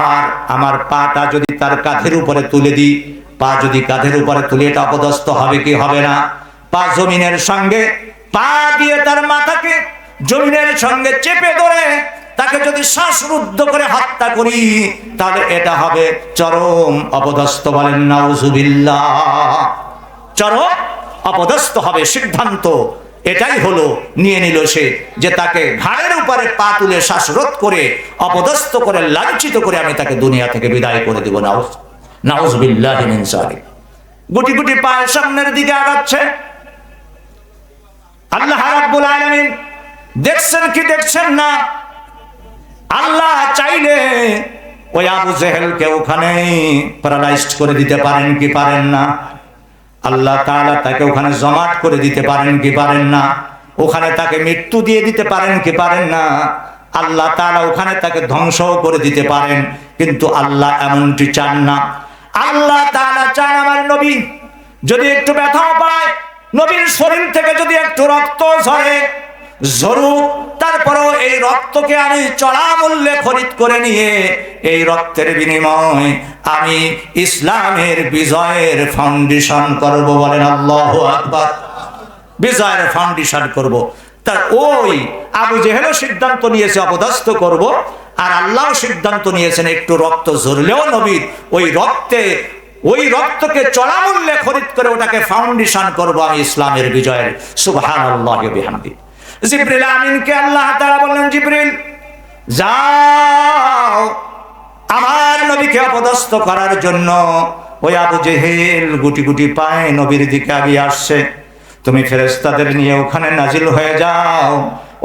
[SPEAKER 1] আর আমার পাটা যদি তার কাঁধের উপরে তুলে দিই, পা যদি কাঁধের উপরে তুলে, এটা অপদস্থ হবে কি হবে না? পা জমিনের সঙ্গে, পা দিয়ে তার মাথাকে জমিনের সঙ্গে চেপে ধরে তাকে যদি শ্বাসরুদ্ধ করে হত্যা করি, তাহলে এটা হবে চরম অপদস্থ। বলেন নাউজুবিল্লাহ। চরম অপদস্থ হবে। সিদ্ধান্ত এটাই হলো, নিয়ে নিল সে, যে তাকে ঘাড়ের উপরে পা তুলে শ্বাসরোধ করে অপদস্থ করে লাঞ্ছিত করে আমি তাকে দুনিয়া থেকে বিদায় করে দেব। নাউজুবিল্লাহি মিন যালিক। গুটি গুটি পায়ে সামনের দিকে আগাচ্ছে। আল্লাহ রাব্বুল আলামিন দেখছেন কি দেখছেন না? আল্লাহ চাইলে ওই আবু জেহেলকে ওখানে প্যারালাইজড করে দিতে পারেন কি পারেন না? আল্লাহ তাআলা তাকে ওখানে জমাট করে দিতে পারেন কি পারেন না? ওখানে তাকে মৃত্যু দিয়ে দিতে পারেন কি পারেন না? আল্লাহ তাআলা ওখানে তাকে ধ্বংস করে দিতে পারেন, কিন্তু আল্লাহ এমনটি চান না। আল্লাহ তাআলা চান আমার নবী যদি একটু ব্যথাও পায়, নবীর শরীর থেকে যদি একটু রক্ত ঝরে, ঝরুক, তারপরেও এই রক্তকে আমি চড়া মূল্যে খরিদ করে নিয়ে এই রক্তের বিনিময়ে আমি ইসলামের বিজয়ের ফাউন্ডেশন করব। বলেন আল্লাহু আকবার। বিজয়ের ফাউন্ডেশন করব। তার ওই আবু জেহেলও সিদ্ধান্ত নিয়েছে অপদস্থ করব, আর আল্লাহ সিদ্ধান্ত নিয়েছেন একটু রক্ত ঝরলেও নবীর ওই রক্তকে চড়া মূল্যে খরিদ করে ওটাকে ফাউন্ডেশন করব আমি ইসলামের বিজয়ের। সুবহানাল্লাহি ওয়া বিহামদিহি। জিবরিল আমিনকে আল্লাহ তাআলা বললেন, জিবরিল যাও আমার নবীকে অপদস্থ করার জন্য। ওই আবু জেহেল গুটি গুটি পায়ে নবীর দিকে এগিয়ে আসছে। তুমি ফেরেশতাদের নিয়ে ওখানে নাজিল হয়ে যাও,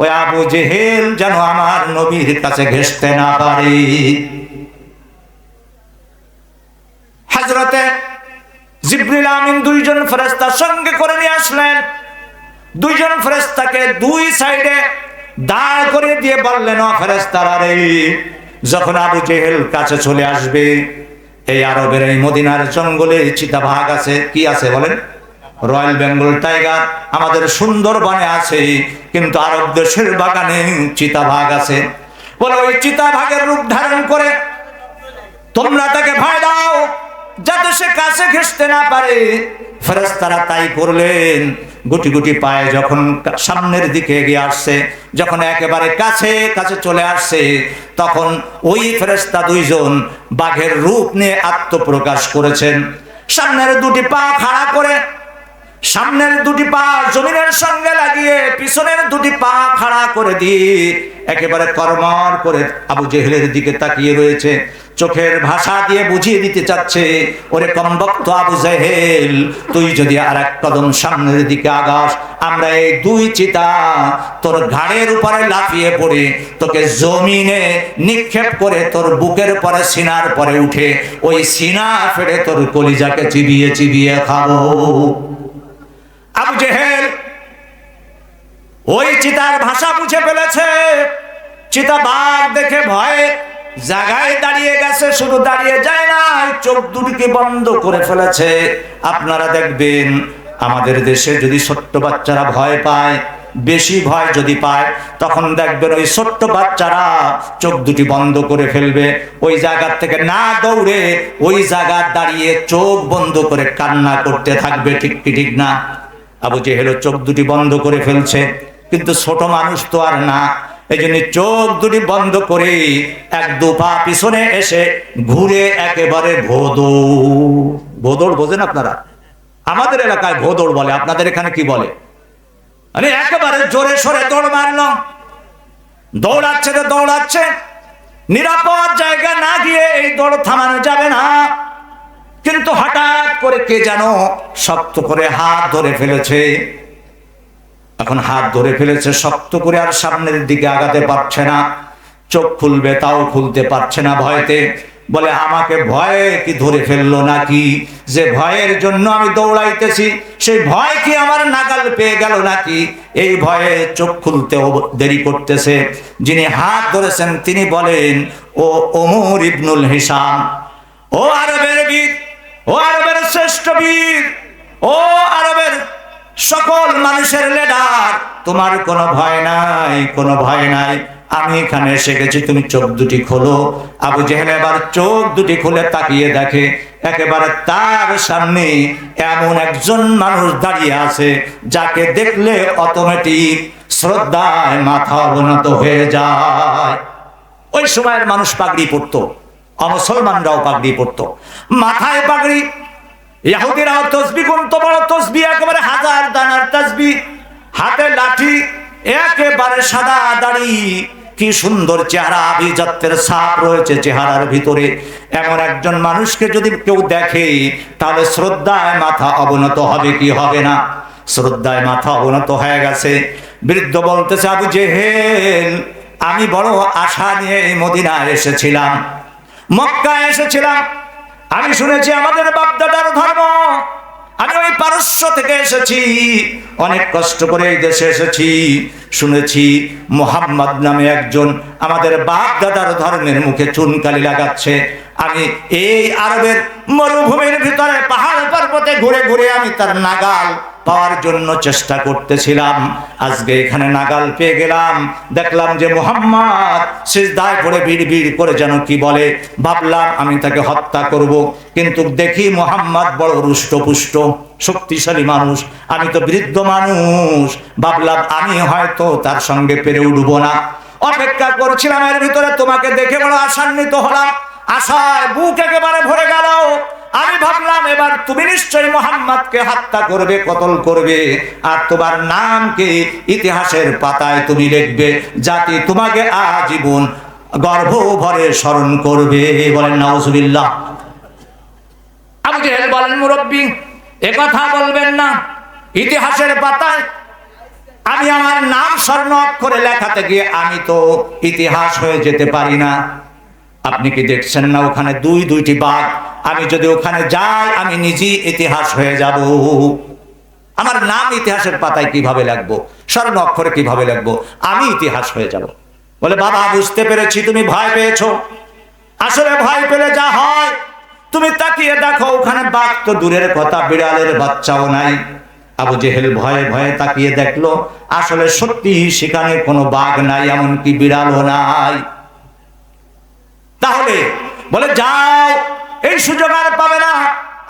[SPEAKER 1] ওই আবু জেহেল যেন আমার নবীর কাছে ঘেঁষতে না পারে। হযরতে জিবরিল আমিন দুইজন ফেরেশতা সঙ্গে করে নিয়ে আসলেন। দুইজন ফেরেশতাকে দুই সাইডে দাঁড় করে দিয়ে বললেন, ও ফেরেশতারা রে, যখন আবু জেহেল কাছে চলে আসবে, এই আরবের এই মদিনার জঙ্গলে চিতাবাঘ আছে। কি আছে বলেন? রয়্যাল বেঙ্গল টাইগার আমাদের সুন্দরবনে আছে, কিন্তু আরব দেশের বাগানে চিতাবাঘ আছে। বলে ওই চিতাবাঘের রূপ ধারণ করে তোমরা তাকে ভয় দাও, যাতে সে কাছে ঘেঁষতে না পারে। ফেরেশতারা তাই করলেন। গুটি গুটি পায়ে যখন সামনের দিকে এগিয়ে আসছে, যখন একেবারে কাছে কাছে চলে আসছে, তখন ওই ফেরেশতা দুইজন বাঘের রূপ নিয়ে আত্মপ্রকাশ করেছেন। সামনের দুটি পা খাড়া করে, সামনের দুটি পা জমিনের সঙ্গে লাগিয়ে পিছনের দুটি পা খাড়া করে দিয়ে একেবারে কর্মর করে আবু জেহেলের দিকে তাকিয়ে রয়েছে। চোখের ভাষা দিয়ে বুঝিয়ে দিতে চাচ্ছে, ওরে কমবক্ত আবু জেহেল, তুই যদি আর এক কদম সামনের দিকে আগাস, আমরা এই দুই চিতা তোর ঘাড়ের উপরে লাফিয়ে পড়ে তোকে জমিনে নিক্ষেপ করে তোর বুকের পরে সিনার পরে উঠে ওই সিনা ফেড়ে তোর কলিজাকে চিবিয়ে চিবিয়ে খাবো। আবু জেহেল ওই চিতার ভাষা বুঝে ফেলেছে। চিতা বাঘ দেখে ভয়ে জায়গায় দাঁড়িয়ে গেছে, শুধু দাঁড়িয়ে যায় না, চোখ দুটিকে বন্ধ করে ফেলেছে। আপনারা দেখবেন আমাদের দেশে যদি ছোট্ট বাচ্চারা ভয় পায়, বেশি ভয় যদি পায়, তখন দেখবেন ওই ছোট্ট বাচ্চারা চোখ দুটি বন্ধ করে ফেলবে, ওই জায়গার থেকে না দৌড়ে ওই জায়গায় দাঁড়িয়ে চোখ বন্ধ করে কান্না করতে থাকবে। ঠিক কি ঠিক না? আবু জেহেল চোখ দুটি বন্ধ করে ফেলছে, কিন্তু ছোট মানুষ তো আর না, এই জন্য চোখ দুটি বন্ধ করে এক দু পা পিছনে এসে ঘুরে একেবারে ভোদড় বোঝেন আপনারা? আমাদের এলাকায় ভোদড় বলে, আপনাদের এখানে কি বলে? মানে একেবারে জোরে সরে দৌড় মারল, দৌড়াচ্ছে তো দৌড়াচ্ছে, নিরাপদ জায়গা না গিয়ে এই দৌড় থামানো যাবে না। কিন্তু হঠাৎ করে কে যেন শক্ত করে হাত ধরে ফেলেছে। এখন হাত ধরে ফেলেছে শক্ত করে, আর সামনের দিকে আগাতে পারছে না, চোখ খুলবে তাও খুলতে পারছে না ভয়তে। বলে আমাকে ভয়ে কি ধরে ফেললো নাকি? যে ভয়ের জন্য আমি দৌড়াইতেছি সেই ভয় কি আমার নাগাল পেয়ে গেল নাকি? এই ভয়ে চোখ খুলতেও দেরি করতেছে। যিনি হাত ধরেছেন তিনি বলেন, ও ওমর ইবনুল হিসাম, ও আরবের বীর, ও আরবের শ্রেষ্ঠ বীর, ও আরবের সকল মানুষের লিডার, তোমার কোনো ভয় নাই, কোনো ভয় নাই, আমি এখানে এসে গেছি, তুমি চোখ দুটি খোলো। আবু জেহেল এবার চোখ দুটি খুলে তাকিয়ে দেখে একেবারে তার সামনে এমন একজন মানুষ দাঁড়িয়ে আছে যাকে দেখলে অটোমেটিক শ্রদ্ধায় মাথা অবনত হয়ে যায়। ওই সময়ের মানুষ পাগড়ি পরতো, অমুসলমানরাও পাগড়ি পরতো, মাথায় পাগড়ি। ইহুদিরাও তসবি গুনতো, বড় তসবি, একেবারে হাজার দানার তসবি, হাতে লাঠি, একেবারে সাদা দাড়ি, কি সুন্দর চেহারা, আভিজাত্যের ছাপ রয়েছে চেহারার ভিতরে। এমন একজন মানুষকে যদি কেউ দেখে তাহলে শ্রদ্ধায় মাথা অবনত হবে কি হবে না? শ্রদ্ধায় মাথা অবনত হয়ে গেছে। বৃদ্ধ বলতেছে, আবু জেহেল, আমি বড় আশা নিয়ে মদিনায় এসেছিলাম, মক্কায় এসেছিলাম, আমি শুনেছি আমাদের বাপদাদার ধর্ম, আমি ওই পারস্য থেকে এসেছি, অনেক কষ্ট করে এই দেশে এসেছি, শুনেছি মুহাম্মদ নামে একজন আমাদের বাপদাদার ধর্মের মুখে চুনকালি লাগাচ্ছে। আমি এই আরবের মরুভূমির ভিতরে পাহাড় পর্বতে ঘুরে ঘুরে আমি তার নাগাল পাওয়ার জন্য চেষ্টা করতেছিলাম। আজকে এখানে নাগাল পেয়ে গেলাম, দেখলাম যে মুহাম্মদ সিজদায় পড়ে বিড় বিড় করে যেন কি বলে। ভাবলাম আমি তাকে হত্যা করব, কিন্তু দেখি মুহাম্মদ বড় রুষ্টপুষ্ট শক্তিশালী মানুষ, আমি তো বৃদ্ধ মানুষ, ভাবলাম আমি হয়তো তার সঙ্গে পেরে উঠবো না। অপেক্ষা করছিলাম, এর ভিতরে তোমাকে দেখে বড় আশান্বিত হলাম, আশায় বুক একেবারে ভরে গেল। আমি ভাবলাম এবার তুমি নিশ্চয়ই মুহাম্মদকে হত্যা করবে, কতল করবে, আর তোমার নামকে ইতিহাসের পাতায় তুমি লিখবে, জাতি তোমাকে আজীবন গর্ভ ভরে স্মরণ করবে। বলেন নাউজুবিল্লাহ। আবু জেহেল বলেন, মুরব্বী এ কথা বলবেন না, ইতিহাসের পাতায় আমি আমার নাম স্বর্ণ অক্ষরে লেখাতে গিয়ে আমি তো ইতিহাস হয়ে যেতে পারি না। আপনি কি দেখছেন না ওখানে দুইটি বাঘ? আমি যদি ওখানে যাই আমি নিজেই ইতিহাস হয়ে যাব। আমার নাম ইতিহাসের পাতায় কিভাবে লিখবো, স্বর্ণ অক্ষরে কিভাবে লিখবো? আমি ইতিহাস হয়ে যাব। বলে, বাবা বুঝতে পেরেছি তুমি ভয় পেয়েছো, আসলে ভয় পেলে যা হয় তুমি তাকিয়ে দেখো, ওখানে বাঘ তো দূরের কথা, বিড়ালের বাচ্চাও নাই। আবু জেহেল ভয়ে ভয়ে তাকিয়ে দেখলো আসলে সত্যি সেখানে কোনো বাঘ নাই, এমনকি বিড়ালও নাই। তাহলে বলে, যাও, এই সুযোগ আর পাবে না।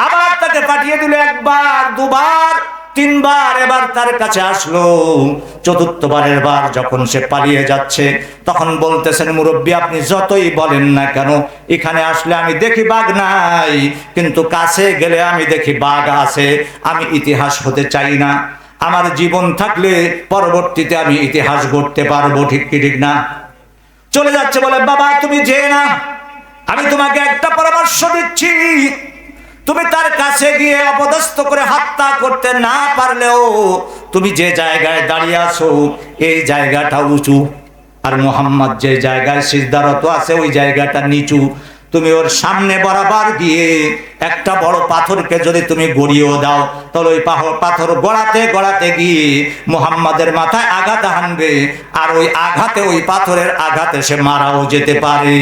[SPEAKER 1] আবার তাকে পাঠিয়ে দিল একবার দুবার, তিনবার এবার তার কাছে আসলো। চতুর্থবারের বার যখন সে পালিয়ে যাচ্ছে, তখন বলতেছেন, মুরব্বী আপনি যতই বলেন না কেন, এখানে আসলে আমি দেখি বাঘ নাই, কিন্তু কাছে গেলে আমি দেখি বাঘ আছে। আমি ইতিহাস হতে চাই না, আমার জীবন থাকলে পরবর্তীতে আমি ইতিহাস গড়তে পারবো, ঠিক কি ঠিক না? চলে যাচ্ছে, বলে বাবা তুমি যেও না, আমি তোমাকে একটা পরামর্শ দিচ্ছি, তুমি তার কাছে গিয়ে অপদস্থ করে হত্যা করতে না পারলেও তুমি যে জায়গায় দাঁড়িয়ে আছো এই জায়গাটা উঁচু, আর মুহাম্মদ যে জায়গায় সিজদারত আছে ওই জায়গাটা নিচু। তুমি ওর সামনে বরাবর গিয়ে একটা বড় পাথরকে যদি তুমি গড়িয়েও দাও, তাহলে ওই পাথর গড়াতে গড়াতে গিয়ে মুহাম্মাদের মাথায় আঘাত হানবে, আর ওই আঘাতে, ওই পাথরের আঘাতে সে মারাও যেতে পারে।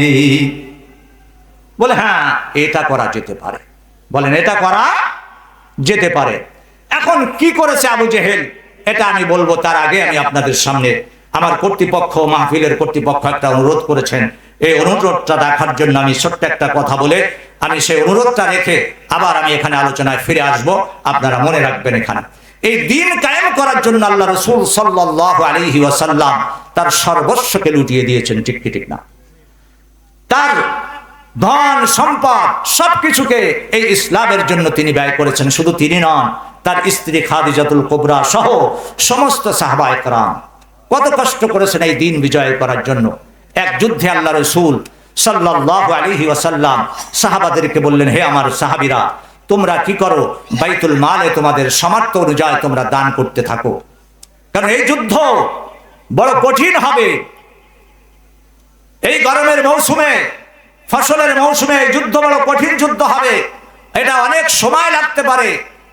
[SPEAKER 1] বলে হ্যাঁ এটা করা যেতে পারে। বলেন এটা করা যেতে পারে। এখন কি করেছে আবু জেহেল এটা আমি বলবো, তার আগে আমি আপনাদের সামনে আমার কর্তৃপক্ষ, মাহফিলের কর্তৃপক্ষ একটা অনুরোধ করেছেন, এই অনুরোধটা রাখার জন্য আমি ছোট্ট একটা কথা বলে আমি সেই অনুরোধটা রেখে আবার আমি এখানে আলোচনায় ফিরে আসব। আপনারা মনে রাখবেন, এখানে এই দিন কায়েম করার জন্য আল্লাহ রাসূল সাল্লাল্লাহু আলাইহি ওয়াসাল্লাম তার সর্বস্বকে লুটিয়ে দিয়েছেন, ঠিক কি ঠিক না? তার ধন সম্পদ সবকিছুকে এই ইসলামের জন্য তিনি ব্যয় করেছেন। শুধু তিনি নন, তার স্ত্রী খাদিজাতুল কুবরা সহ সমস্ত সাহাবায়ে কেরাম কত কষ্ট করেছেন এই দিন বিজয় করার জন্য। এক যুদ্ধে আল্লাহ রাসূল সাল্লাল্লাহু আলাইহি ওয়াসাল্লাম সাহাবাদেরকে বললেন, হে আমার সাহাবীরা, তোমরা কি করো, বাইতুল মালে তোমাদের সামর্থ্য অনুযায়ী তোমরা দান করতে থাকো, কারণ এই যুদ্ধ বড় কঠিন হবে। এই গরমের মৌসুমে, ফসলের মৌসুমে যুদ্ধ বড় কঠিন যুদ্ধ হবে, এটা অনেক সময় লাগতে পারে,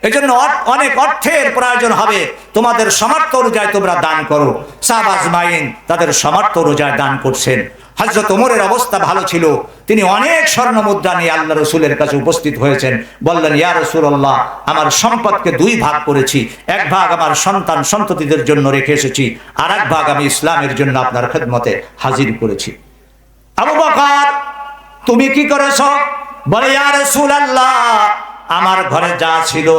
[SPEAKER 1] এজন্য অনেক অর্থের প্রয়োজন হবে, তোমাদের সামর্থ্য অনুযায়ী তোমরা দান করো। সাহাবা আজমাইন তাদের সামর্থ্য অনুযায়ী দান করছেন। হযরত ওমরের অবস্থা ভালো ছিল, তিনি অনেক স্বর্ণ মুদ্রা নিয়ে আল্লাহ রাসূলের কাছে উপস্থিত হয়েছেন। বললেন, ইয়া রাসূলুল্লাহ, আমার সম্পদকে দুই ভাগ করেছি, এক ভাগ আমার সন্তান সন্ততিদের জন্য রেখে এসেছি, আর এক ভাগ আমি ইসলামের জন্য আপনার খেদমতে হাজির করেছি। আবু বকর, তুমি কি করেছ? বলে, ইয়া রাসূলুল্লাহ, আমার ঘরে যা ছিল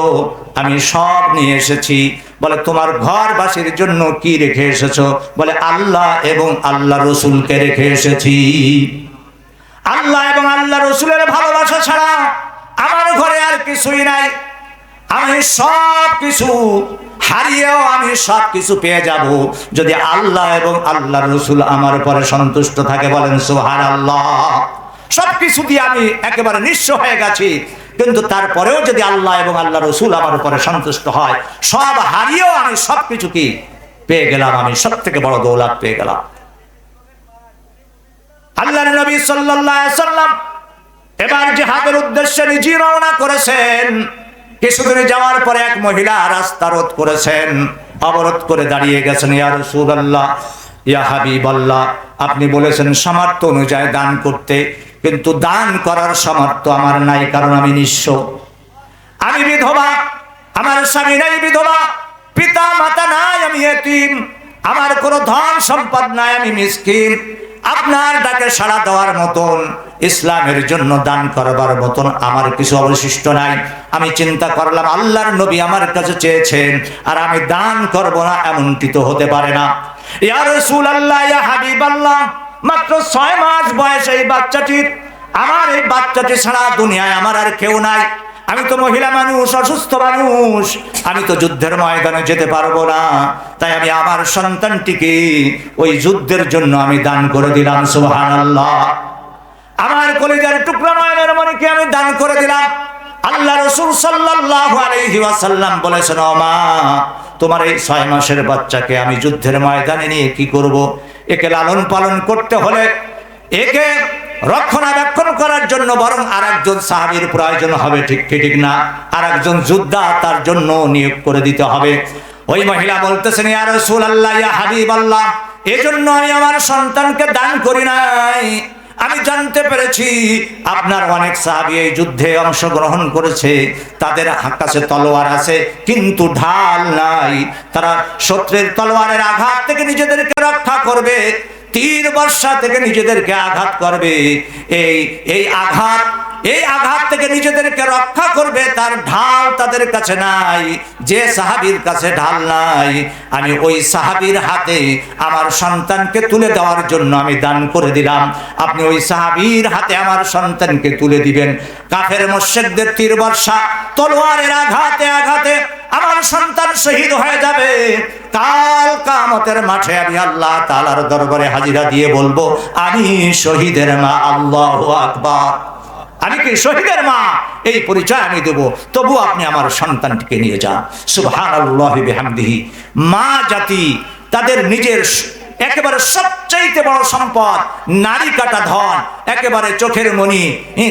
[SPEAKER 1] আমি সব নিয়ে এসেছি। বলে, তোমার ঘরবাসীর জন্য কি রেখে এসেছো? বলে, আল্লাহ এবং আল্লাহ রসুলকে রেখে এসেছি। আল্লাহ এবং আল্লাহ রসুলের ভালোবাসা ছাড়া আমার ঘরে আর কিছুই নাই। আমি সব কিছু হারিয়েও আমি সব কিছু পেয়ে যাব যদি আল্লাহ এবং আল্লাহ রসুল আমার উপরে সন্তুষ্ট থাকে। বলেন সুবহানাল্লাহ। সবকিছু দিয়ে আমি একেবারে নিঃস্ব হয়ে গেছি, কিন্তু তারপরেও যদি আল্লাহ এবং আল্লাহ রসুল আমার উপরে সন্তুষ্ট হয়, সব হারিয়েও আমি সবকিছু কি পেয়ে গেলাম, আমি সব থেকে বড় দৌলত পেয়ে গেলাম। আল্লাহর নবী সাল্লাল্লাহু আলাইহি ওয়াসাল্লাম এবার জিহাদের উদ্দেশ্যে নিজে রওনা করেছেন। কিছুদূর যাওয়ার পরে এক মহিলা রাস্তা রোধ করেছেন, অবরোধ করে দাঁড়িয়ে গেছেন। ইয়া রাসূলুল্লাহ, ইয়া হাবিবাল্লাহ, আপনি বলেছেন সামর্থ্য অনুযায়ী দান করতে, কিন্তু দান করার সামর্থ্য আমার নাই, কারণ আমি নিঃস্ব, আমি বিধবা, আমার স্বামী নাই, বিধবা, পিতা মাতা নাই, আমি এতিম, আমার কোনো ধন সম্পদ নাই, আমি মিসকিন। আপনার ডাকে সাড়া দেওয়ার মতন, ইসলামের জন্য দান করবার মতন আমার কিছু অবশিষ্ট নাই। আমি চিন্তা করলাম আল্লাহর নবী আমার কাছে চেয়েছেন আর আমি দান করব না, এমনটি তো হতে পারে না। ইয়া রাসূলুল্লাহ, ইয়া হাবিবাল্লাহ, মাত্র 6 মাস বয়স এই বাচ্চাটির, আমার এই বাচ্চাটি ছাড়া দুনিয়ায় আমার আর কেউ নাই। আমি তো মহিলা মানুষ, অসুস্থ মানুষ, আমি তো যুদ্ধের ময়দানে যেতে পারবো না, তাই আমি আমার সন্তানটিকে ওই যুদ্ধের জন্য আমি দান করে দিলাম। সুবহানাল্লাহ। আমার কলিজার টুকরা নয়নের মনিকে আমি দান করে দিলাম। আল্লাহ রাসূল সাল্লাল্লাহু আলাইহি ওয়াসাল্লাম বলেছেন, ও মা, তোমার এই 6 মাসের বাচ্চাকে আমি যুদ্ধের ময়দানে নিয়ে কি করব? একে লালন পালন করতে হলে, একে রক্ষণাবেক্ষণ করার জন্য বরং আরেকজন সাহাবীর প্রয়োজন হবে, ঠিক কি ঠিক না? আরেকজন যোদ্ধা তার জন্য নিয়োগ করে দিতে হবে। ওই মহিলা বলতেছেন, ইয়া রাসূলুল্লাহ, ইয়া হাবিবাল্লাহ, এজন্য আমি আমার সন্তানকে দান করি নাই। আমি জানতে পেরেছি আপনার অনেক সাহাবী এই যুদ্ধে অংশগ্রহণ করেছে, তাদের কাছে তলোয়ার আছে কিন্তু ঢাল নাই, তারা শত্রুর তলোয়ারের আঘাত থেকে নিজেদেরকে রক্ষা করবে, তীর বর্ষা থেকে নিজেদেরকে আঘাত করবে। এই আঘাত এই আঘাত থেকে নিজেদেরকে রক্ষা করবে তার ঢাল তাদের কাছে নাই, যে সাহাবীর কাছে ঢাল নাই, আমি ওই সাহাবীর হাতে আমার সন্তানকে তুলে দেওয়ার জন্য আমি দান করে দিলাম। আপনি ওই সাহাবীর হাতে আমার সন্তানকে তুলে দিবেন। কাফের মুশরিকদের তীর বর্ষা তলোয়ারের আঘাতে আঘাতে আমার সন্তান শহীদ হয়ে যাবে। কাল কিয়ামতের মাঠে আমি আল্লাহ তাআলার দরবারে হাজিরা দিয়ে বলবো, আমি শহীদের মা। আল্লাহু আকবার। আমি কি শহীদের মা? এই পরিচয় আমি দেব, তবু আপনি আমার সন্তানটিকে নিয়ে যান। সুবহানাল্লাহি বিহামদিহি। মা জাতি তাদের নিজের একেবারে সবচাইতে বড় সম্পদ, নারী কাটা ধন, একেবারে চোখের মণি,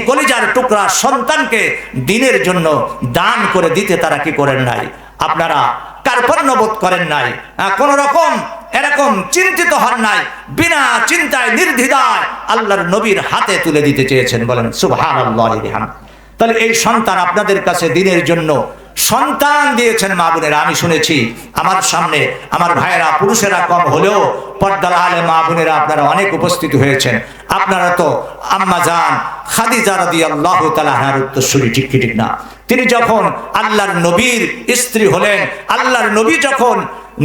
[SPEAKER 1] কলিজার টুকরা সন্তানকে দিনের জন্য দান করে দিতে তারা কি করেন নাই? আপনারা কার্পণ্যবোধ করেন নাই, কোন রকম এরকম চিন্তিত হন নাই, বিনা চিন্তায় নির্দ্বিধায় আল্লাহর নবীর হাতে তুলে দিতে চেয়েছেন। বলেন সুবহানাল্লাহি বিহামদিহি। তাহলে এই সন্তান আপনাদের কাছে দিনের জন্য সন্তান দিয়েছেন মা বোনেরা। আমি শুনেছি আমার সামনে আমার ভাইয়েরা পুরুষেরা কম হলেও পর্দার আলে মা বোনেরা আপনারা অনেক উপস্থিত হয়েছেন। আপনারা তো আম্মা জান খাদিজা রাদিয়াল্লাহু তাআলা আনহার উত্তরসূরি, ঠিক কি ঠিক না? তিনি যখন আল্লাহর নবীর স্ত্রী হলেন, আল্লাহর নবী যখন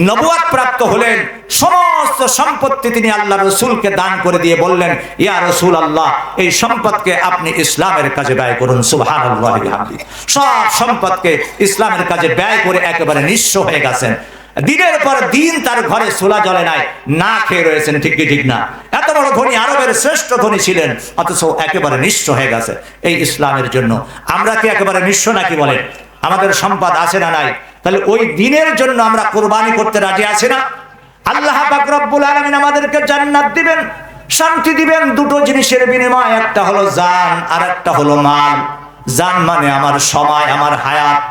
[SPEAKER 1] নবুয়ত প্রাপ্ত হলেন, সমস্ত সম্পত্তি তিনি আল্লাহ রসুলকে দান করে দিয়ে বললেন, ইয়া রাসূলুল্লাহ, এই সম্পদকে আপনি ইসলামের কাজে ব্যয় করুন। সুবহানাল্লাহি বিহামদিহি। সব সম্পদকে ইসলামের কাজে ব্যয় করে একেবারে নিঃস্ব হয়ে গেছেন। দিনের পর দিন তার ঘরে চুলা জ্বলে নাই, না খেয়ে রয়েছেন, ঠিক কি ঠিক না? এত বড় ধনী, আরবের শ্রেষ্ঠ ধনী ছিলেন, অথচ একেবারে নিঃস্ব হয়ে গেছে এই ইসলামের জন্য। আমরা কি একেবারে নিঃস্ব নাকি? বলেন, আমাদের সম্পদ আছে না নাই? তাহলে ওই দিনের জন্য আমরা কোরবানি করতে রাজি আছি না? আল্লাহ পাক রব্বুল আলামিন আমাদেরকে জান্নাত দিবেন, শান্তি দিবেন দুটো জিনিসের বিনিময়। একটা হলো জান, আর একটা হলো মাল। জান মানে আমার সময়, আমার হায়াত।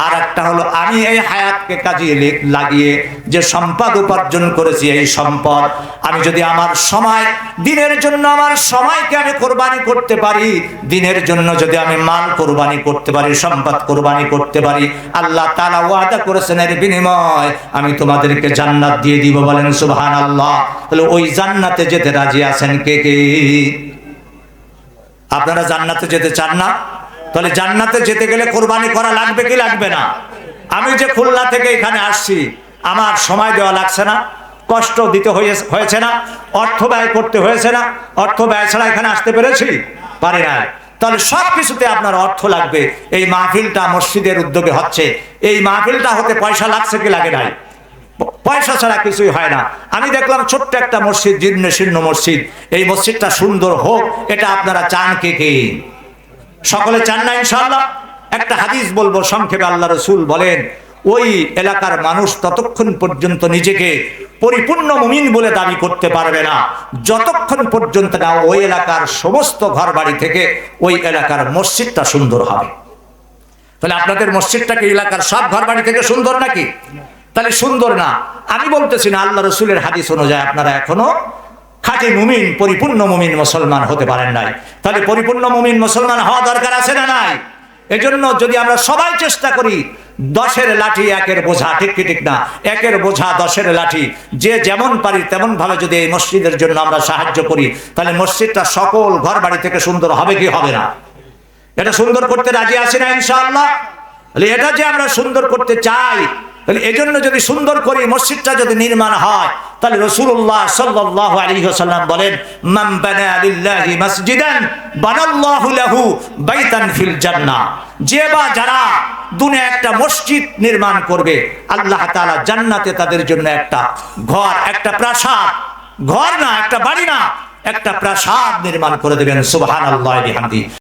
[SPEAKER 1] আর একটা হলো আমি এই হায়াতকে কাজে লাগিয়ে যে সম্পদ উপার্জন করেছি, এই সম্পদ আমি যদি আমার সময়, দিনের জন্য আমার সময়কে আমি কোরবানি করতে পারি, দিনের জন্য যদি আমি মাল কোরবানি করতে পারি, সম্পদ কোরবানি করতে পারি, আল্লাহ তাআলা ওয়াদা করেছেন এর বিনিময় আমি তোমাদেরকে জান্নাত দিয়ে দিব। বলেন সুবহানাল্লাহ। তাহলে ওই জান্নাতে যেতে রাজি আছেন কে কে? আপনারা জান্নাতে যেতে চান না? তাহলে জান্নাতে যেতে গেলে কোরবানি করা লাগবে কি লাগবে না? আমি যে খুলনা থেকে এখানে আসছি, আমার সময় দেওয়া লাগছে না, কষ্ট দিতে হয়েছে না, অর্থ ব্যয় করতে হয়েছে না? অর্থ ব্যয় ছাড়া এখানে আসতে পেরেছি? পারি না। তাহলে সব কিছুতে আপনার অর্থ লাগবে। এই মাহফিলটা মসজিদের উদ্যোগে হচ্ছে, এই মাহফিলটা হতে পয়সা লাগছে কি লাগে নাই? পয়সা ছাড়া কিছুই হয় না। আমি দেখলাম ছোট্ট একটা মসজিদ, জীর্ণ শীর্ণ মসজিদ, এই মসজিদটা সুন্দর হোক, এটা আপনারা চান কে কে? সকলে চান না ইনশাআল্লাহ? একটা হাদিস বলবো সংক্ষেপে। আল্লাহ রাসূল বলেন, ওই এলাকার মানুষ ততক্ষণ পর্যন্ত নিজেকে পরিপূর্ণ মুমিন বলে দাবি করতে পারবে না যতক্ষণ পর্যন্ত না ওই এলাকার সমস্ত ঘর বাড়ি থেকে ওই এলাকার মসজিদটা সুন্দর হবে। তাহলে আপনাদের মসজিদটা কি এলাকার সব ঘর বাড়ি থেকে সুন্দর নাকি? তাহলে সুন্দর না। আমি বলতেছি না, আল্লাহ রাসূলের হাদিস অনুযায়ী আপনারা এখনো খাঁটি মুমিন, পরিপূর্ণ মুমিন মুসলমান হতে পারেন নাই। তাহলে পরিপূর্ণ মুমিন মুসলমান হওয়া দরকার আছে না নাই? এজন্য যদি আমরা সবাই চেষ্টা করি, 10-এর লাঠি 1-এর বোঝা, ঠিক কি ঠিক না? 1-এর বোঝা 10-এর লাঠি, যে যেমন পারি তেমন ভাবে যদি এই মসজিদের জন্য আমরা সাহায্য করি, তাহলে মসজিদটা সকল ঘর বাড়ি থেকে সুন্দর হবে কি হবে না? এটা সুন্দর করতে রাজি আছি না ইনশাআল্লাহ? তাহলে এটা যে আমরা সুন্দর করতে চাই, তাহলে এজন্য যদি সুন্দর করি, মসজিদটা যদি নির্মাণ হয়, তাহলে রাসূলুল্লাহ সাল্লাল্লাহু আলাইহি ওয়াসাল্লাম বলেন, মান বানা লিল্লাহি মাসজিদান বানাল্লাহু লাহু বাইতান ফিল জান্নাহ। যে বা যারা দুনিয়ায় একটা মসজিদ নির্মাণ করবে, আল্লাহ তাআলা জান্নাতে তাদের জন্য একটা ঘর, একটা প্রাসাদ, ঘর না, একটা বাড়ি না, একটা প্রাসাদ নির্মাণ করে দেবেন। সুবহানাল্লাহি বিহামদিহি।